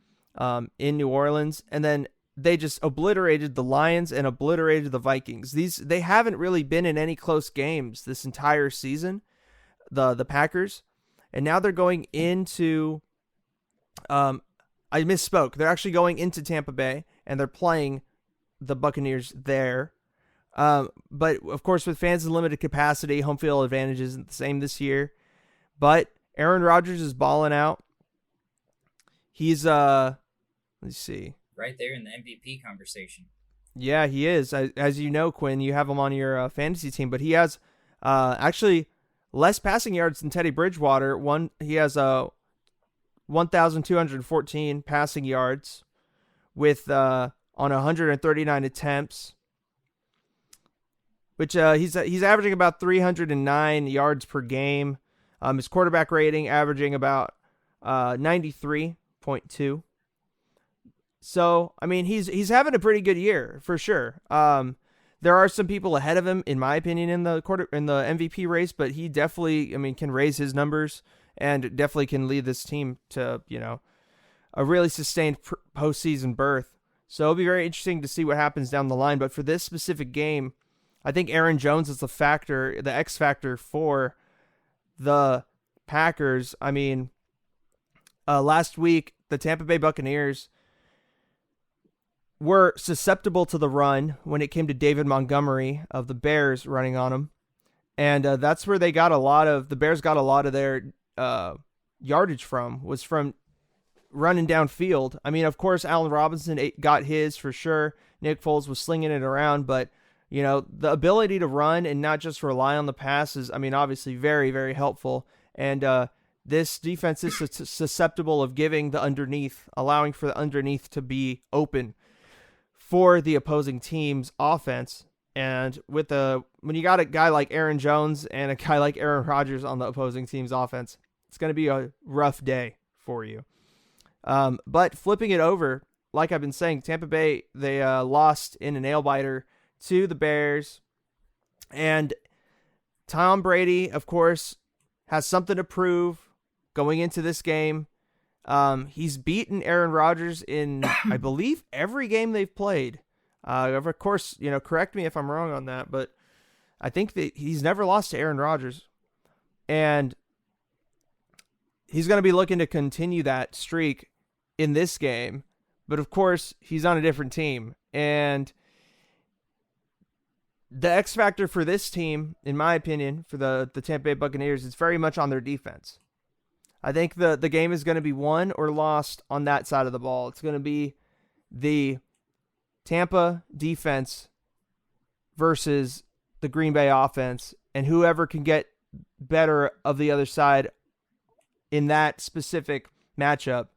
in New Orleans, and then they just obliterated the Lions and obliterated the Vikings. They haven't really been in any close games this entire season, the Packers, and now they're going into I misspoke. They're actually going into Tampa Bay, and they're playing the Buccaneers there. But of course, with fans in limited capacity, home field advantage isn't the same this year. But Aaron Rodgers is balling out. He's let's see, right there in the MVP conversation. Yeah, he is. As you know, Quinn, you have him on your fantasy team, but he has actually less passing yards than Teddy Bridgewater. He has 1,214 passing yards with on 139 attempts. Which he's averaging about 309 yards per game. His quarterback rating averaging about 93.2. So, I mean, he's having a pretty good year for sure. There are some people ahead of him, in my opinion, in the MVP race, but he definitely, can raise his numbers and definitely can lead this team to a really sustained postseason berth. So it'll be very interesting to see what happens down the line. But for this specific game, I think Aaron Jones is the X factor for the Packers. I mean, last week, the Tampa Bay Buccaneers were susceptible to the run when it came to David Montgomery of the Bears running on them. And that's where the Bears got a lot of their yardage was from running downfield. I mean, of course, Allen Robinson got his for sure. Nick Foles was slinging it around, but the ability to run and not just rely on the pass is, obviously very, very helpful. And this defense is susceptible of giving the underneath, allowing for the underneath to be open for the opposing team's offense. And when you got a guy like Aaron Jones and a guy like Aaron Rodgers on the opposing team's offense, it's going to be a rough day for you. But flipping it over, like I've been saying, Tampa Bay, they lost in a nail-biter to the Bears, and Tom Brady, of course, has something to prove going into this game. He's beaten Aaron Rodgers in, I believe, every game they've played. Of course, correct me if I'm wrong on that, but I think that he's never lost to Aaron Rodgers. And he's going to be looking to continue that streak in this game. But of course, he's on a different team. And the X factor for this team, in my opinion, for the Tampa Bay Buccaneers, is very much on their defense. I think the game is going to be won or lost on that side of the ball. It's going to be the Tampa defense versus the Green Bay offense, and whoever can get better of the other side in that specific matchup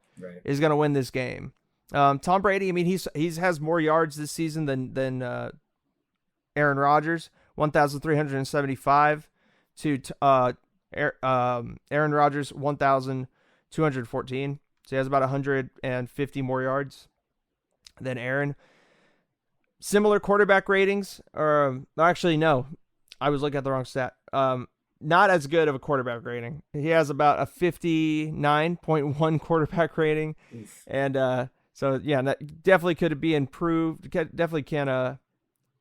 is going to win this game. Tom Brady, I mean, he's has more yards this season than Aaron Rodgers, 1,375 to Aaron Rodgers, 1,214. So he has about 150 more yards than Aaron. Similar quarterback ratings, or actually, no, I was looking at the wrong stat. Not as good of a quarterback rating. He has about a 59.1 quarterback rating. Oof. And so, yeah, that definitely could be improved. Definitely can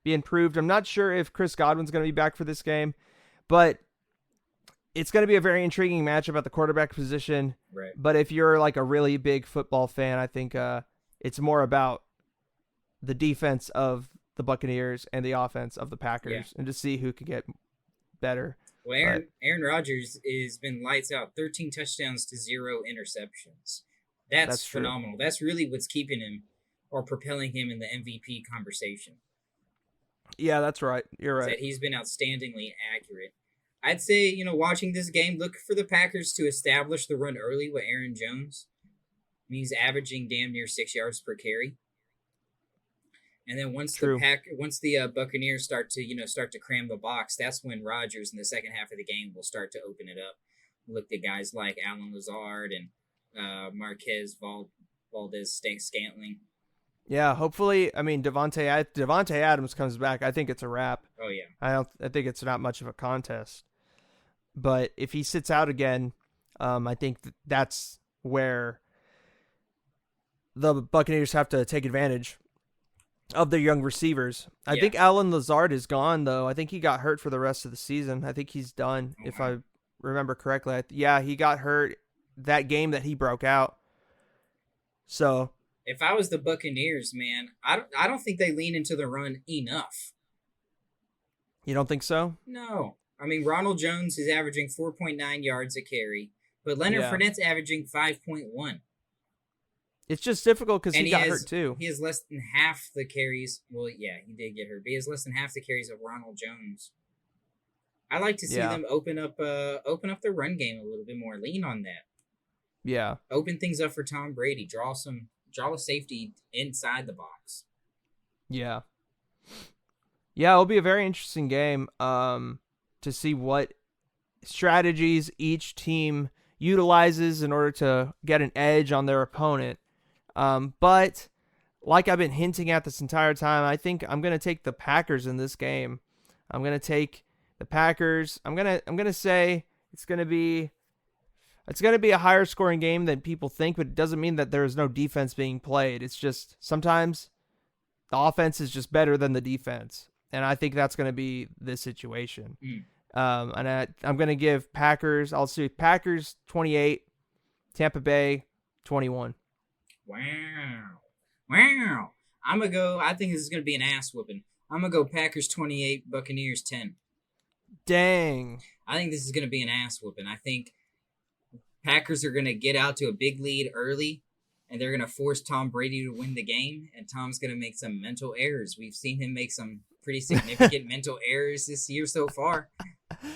be improved. I'm not sure if Chris Godwin's going to be back for this game, but it's going to be a very intriguing matchup at the quarterback position. Right. But if you're like a really big football fan, I think it's more about the defense of the Buccaneers and the offense of the Packers, and to see who can get better. Well, Aaron Rodgers has been lights out, 13 touchdowns to 0 interceptions. That's phenomenal. That's really what's keeping him or propelling him in the MVP conversation. Yeah, that's right. You're right. That he's been outstandingly accurate. I'd say, watching this game, look for the Packers to establish the run early with Aaron Jones. I mean, he's averaging damn near 6 yards per carry. And then once the Buccaneers start to cram the box, that's when Rodgers in the second half of the game will start to open it up. Look at guys like Alan Lazard and Marquez Valdez-Scantling. Yeah, hopefully. I mean, Devontae Adams comes back. I think it's a wrap. Oh yeah. I think it's not much of a contest. But if he sits out again, I think that's where the Buccaneers have to take advantage of their young receivers. I think Alan Lazard is gone, though. I think he got hurt for the rest of the season. I think he's done, if I remember correctly. He got hurt that game that he broke out. So if I was the Buccaneers, man, I don't think they lean into the run enough. You don't think so? No. I mean, Ronald Jones is averaging 4.9 yards a carry, but Leonard Fournette's averaging 5.1. It's just difficult because he got hurt too. He has less than half the carries. Well, yeah, he did get hurt, but he has less than half the carries of Ronald Jones. I like to see them open up the run game a little bit more. Lean on that. Yeah. Open things up for Tom Brady. Draw a safety inside the box. Yeah. Yeah, it'll be a very interesting game to see what strategies each team utilizes in order to get an edge on their opponent. But like I've been hinting at this entire time, I think I'm going to take the Packers in this game. I'm going to take the Packers. I'm going to say it's going to be a higher scoring game than people think, but it doesn't mean that there is no defense being played. It's just sometimes the offense is just better than the defense. And I think that's going to be this situation. And I'm going to give Packers, I'll say Packers 28, Tampa Bay 21. Wow. I think this is going to be an ass whooping. I'm going to go Packers 28, Buccaneers 10. Dang. I think this is going to be an ass whooping. I think Packers are going to get out to a big lead early, and they're going to force Tom Brady to win the game, and Tom's going to make some mental errors. We've seen him make some pretty significant mental errors this year so far.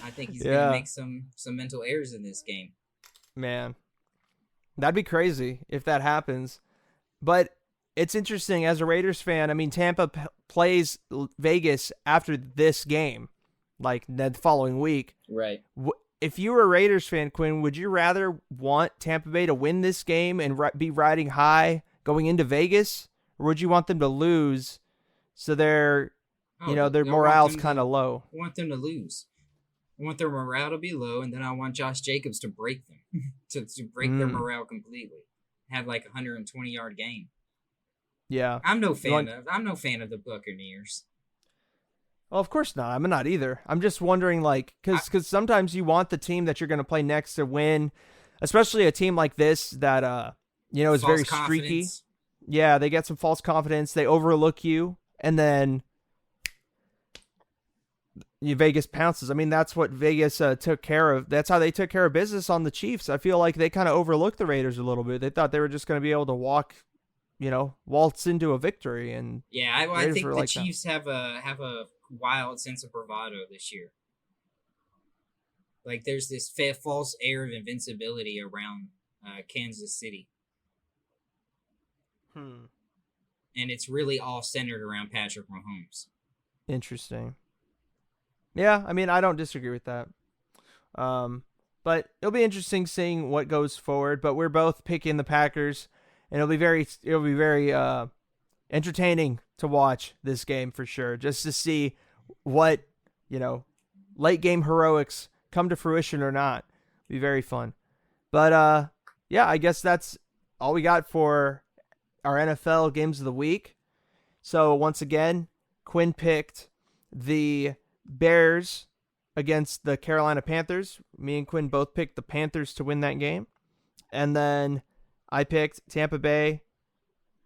I think he's going to make some mental errors in this game. Man, that'd be crazy if that happens. But it's interesting as a Raiders fan. I mean, Tampa plays Vegas after this game, like the following week. Right. If you were a Raiders fan, Quinn, would you rather want Tampa Bay to win this game and be riding high going into Vegas, or would you want them to lose so their morale's kind of low? I want them to lose. I want their morale to be low, and then I want Josh Jacobs to break them, to break their morale completely. Have like a 120-yard game. Yeah, I'm no fan of the Buccaneers. Well, of course not. I'm not either. I'm just wondering, like, because sometimes you want the team that you're going to play next to win. especially a team like this that is False very streaky. confidence. Yeah, they get some false confidence. They overlook you, and then Vegas pounces. I mean, that's what Vegas took care of. That's how they took care of business on the Chiefs. I feel like they kind of overlooked the Raiders a little bit. They thought they were just going to be able to waltz into a victory. And Yeah, I Raiders think were the like that. Chiefs have a wild sense of bravado this year. Like there's this false air of invincibility around Kansas City, and it's really all centered around Patrick Mahomes. Interesting. Yeah, I mean, I don't disagree with that. But it'll be interesting seeing what goes forward. But we're both picking the Packers, and it'll be very entertaining to watch this game for sure, just to see what late game heroics come to fruition or not. It'll be very fun. But yeah, I guess that's all we got for our NFL games of the week. So once again, Quinn picked the Bears against the Carolina Panthers. Me and Quinn both picked the Panthers to win that game. And then I picked Tampa Bay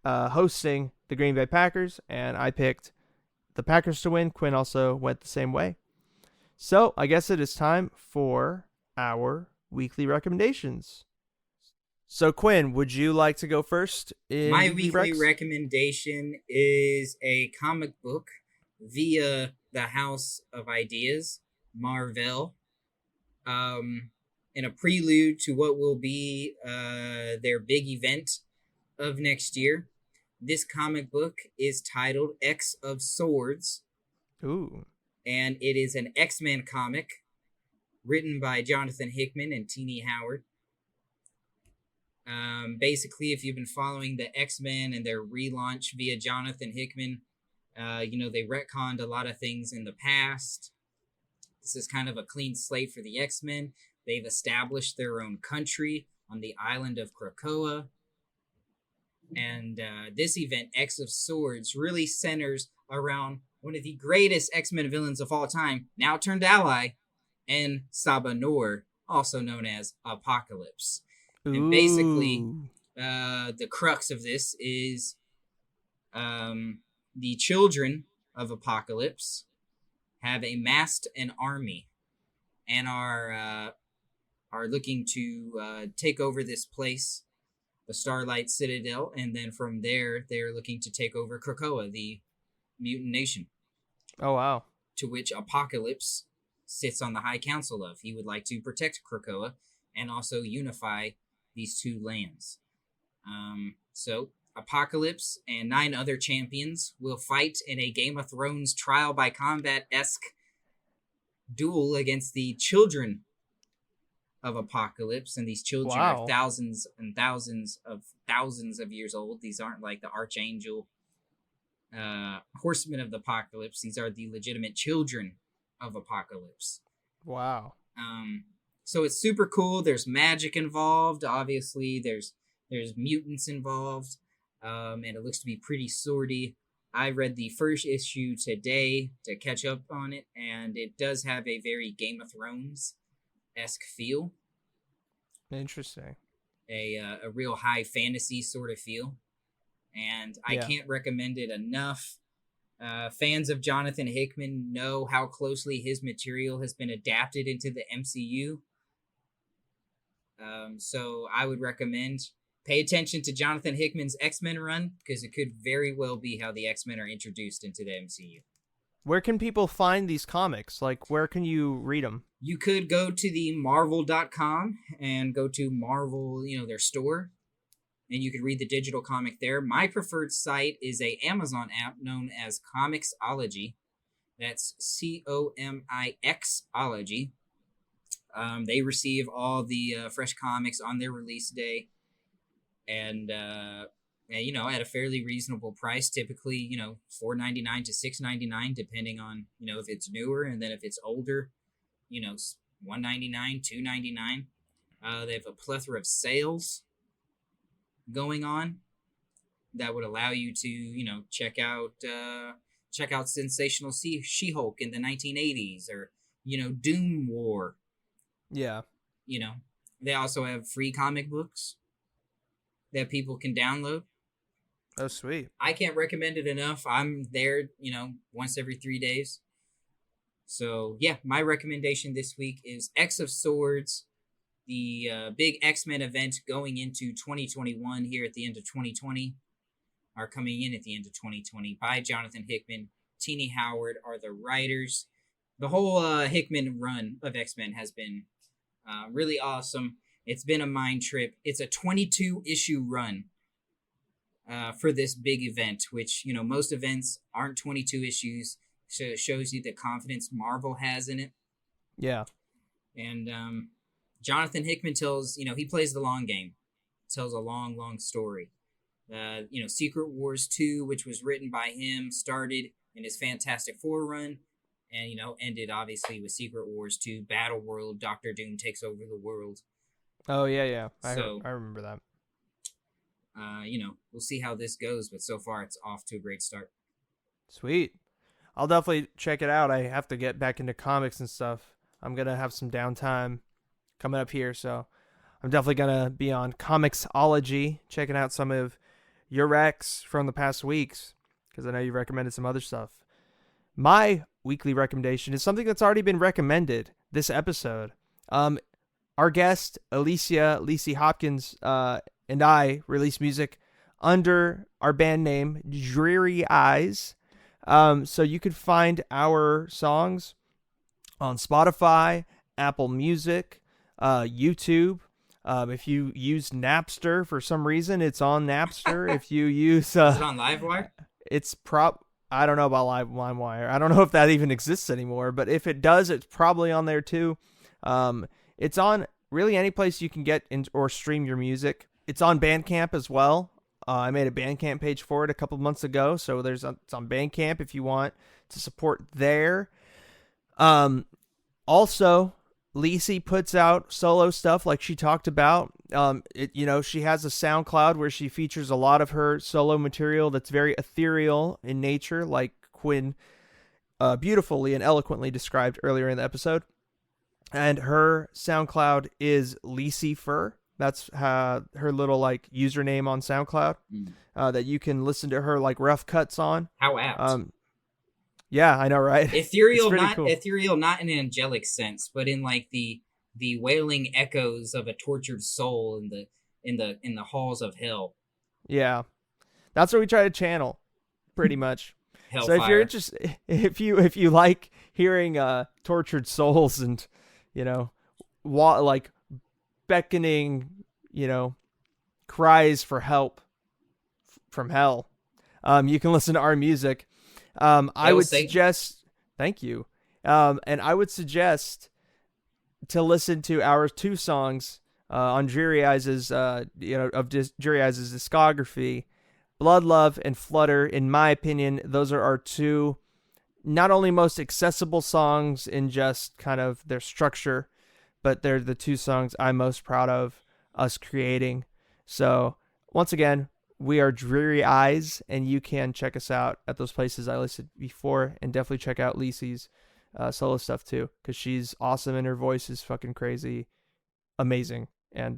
hosting the Green Bay Packers, and I picked the Packers to win. Quinn also went the same way. So I guess it is time for our weekly recommendations. So Quinn, would you like to go first? My weekly recommendation is a comic book via the House of Ideas, Marvel, in a prelude to what will be their big event of next year. This comic book is titled X of Swords. Ooh. And it is an X-Men comic written by Jonathan Hickman and Tini Howard. Basically, if you've been following the X-Men and their relaunch via Jonathan Hickman, they retconned a lot of things in the past. This is kind of a clean slate for the X-Men. They've established their own country on the island of Krakoa. And this event, X of Swords, really centers around one of the greatest X-Men villains of all time, now turned ally, and Saba Noor, also known as Apocalypse. Ooh. And basically, the crux of this is the children of Apocalypse have amassed an army and are looking to take over this place, the Starlight Citadel, and then from there, they're looking to take over Krakoa, the mutant nation. Oh, wow. To which Apocalypse sits on the High Council of. He would like to protect Krakoa and also unify these two lands. So Apocalypse and 9 other champions will fight in a Game of Thrones trial by combat-esque duel against the children of Apocalypse, and these children are thousands and thousands of years old. These aren't like the Archangel horsemen of the Apocalypse. These are the legitimate children of Apocalypse. Wow. So it's super cool. There's magic involved. Obviously, there's mutants involved, and it looks to be pretty swordy. I read the first issue today to catch up on it, and it does have a very Game of Thrones-esque feel. Interesting. A real high fantasy sort of feel. And I can't recommend it enough. Fans of Jonathan Hickman know how closely his material has been adapted into the MCU. So I would recommend pay attention to Jonathan Hickman's X-Men run, because it could very well be how the X-Men are introduced into the MCU. Where can people find these comics? Like, where can you read them? You could go to the marvel.com and go to Marvel, their store, and you could read the digital comic there. My preferred site is a Amazon app known as Comixology. That's Comixology. They receive all the fresh comics on their release day, and at a fairly reasonable price. Typically, $4.99 to $6.99, depending on if it's newer, and then if it's older, $1.99, $2.99. They have a plethora of sales going on that would allow you to check out Sensational She-Hulk in the 1980s, or Doom War. Yeah. They also have free comic books that people can download. Oh, sweet. I can't recommend it enough. I'm there, once every 3 days. So, yeah, my recommendation this week is X of Swords, the big X-Men event going into 2021 here at the end of 2020, or coming in at the end of 2020, by Jonathan Hickman. Tini Howard are the writers. The whole Hickman run of X-Men has been really awesome. It's been a mind trip. It's a 22-issue run for this big event, which, most events aren't 22 issues. So it shows you the confidence Marvel has in it. Yeah. And Jonathan Hickman tells, he plays the long game. Tells a long, long story. Secret Wars 2, which was written by him, started in his Fantastic Four run, and, ended, obviously, with Secret Wars 2, Battle World, Doctor Doom takes over the world. Oh, yeah. I remember that. We'll see how this goes, but so far it's off to a great start. Sweet. I'll definitely check it out. I have to get back into comics and stuff. I'm going to have some downtime coming up here, so I'm definitely going to be on Comixology, checking out some of your recs from the past weeks, because I know you recommended some other stuff. My weekly recommendation is something that's already been recommended this episode. Our guest, Lici Hopkins, and I release music under our band name, Dreary Eyes. So you could find our songs on Spotify, Apple Music, YouTube. If you use Napster for some reason, it's on Napster. If you use... Is it on Livewire? It's I don't know about LimeWire. I don't know if that even exists anymore, but if it does, it's probably on there too. It's on really any place you can get or stream your music. It's on Bandcamp as well. I made a Bandcamp page for it a couple months ago, so it's on Bandcamp if you want to support there. Also, Lici puts out solo stuff like she talked about. She has a SoundCloud where she features a lot of her solo material that's very ethereal in nature, like Quinn beautifully and eloquently described earlier in the episode. And her SoundCloud is Lici. That's her little username on SoundCloud that you can listen to her rough cuts on. How apt. Yeah, I know, right? Ethereal, not in an angelic sense, but in the wailing echoes of a tortured soul in the halls of hell. Yeah, that's what we try to channel, pretty much. Hellfire. So if you're interested, if you like hearing tortured souls and beckoning, cries for help from hell, you can listen to our music. I would suggest, thank you. And I would suggest to listen to our 2 songs on Dreary Eyes' Dreary Eyes' discography, Blood, Love, and Flutter. In my opinion, those are our 2 not only most accessible songs in just kind of their structure, but they're the 2 songs I'm most proud of us creating. So once again, we are Dreary Eyes, and you can check us out at those places I listed before, and definitely check out Lici's solo stuff too, because she's awesome and her voice is fucking crazy, amazing. And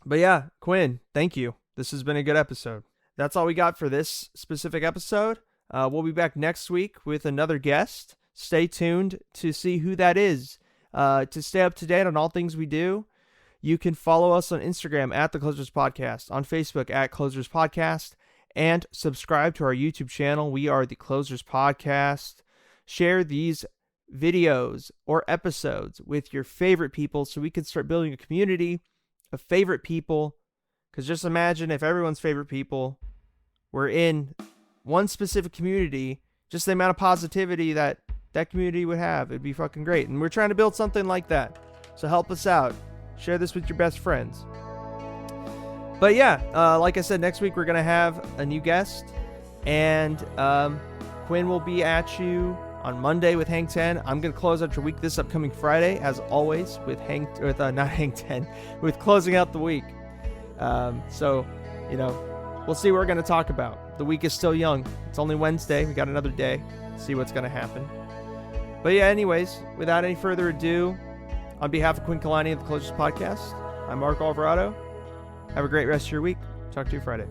but yeah, Quinn, thank you. This has been a good episode. That's all we got for this specific episode. We'll be back next week with another guest. Stay tuned to see who that is. To stay up to date on all things we do, you can follow us on Instagram at The Closers Podcast, on Facebook at Closers Podcast, and subscribe to our YouTube channel. We are The Closers Podcast. Share these videos or episodes with your favorite people so we can start building a community of favorite people. Because just imagine if everyone's favorite people were in one specific community, just the amount of positivity that community would have. It'd be fucking great. And we're trying to build something like that. So help us out. Share this with your best friends. But yeah, like I said, next week we're going to have a new guest. And Quinn will be at you on Monday with Hang 10. I'm going to close out your week this upcoming Friday, as always, with with closing out the week. So, we'll see what we're going to talk about. The week is still young. It's only Wednesday. We got another day. See what's going to happen. But yeah, anyways, without any further ado, on behalf of Quinn Kalani of the Closers Podcast, I'm Mark Alvarado. Have a great rest of your week. Talk to you Friday.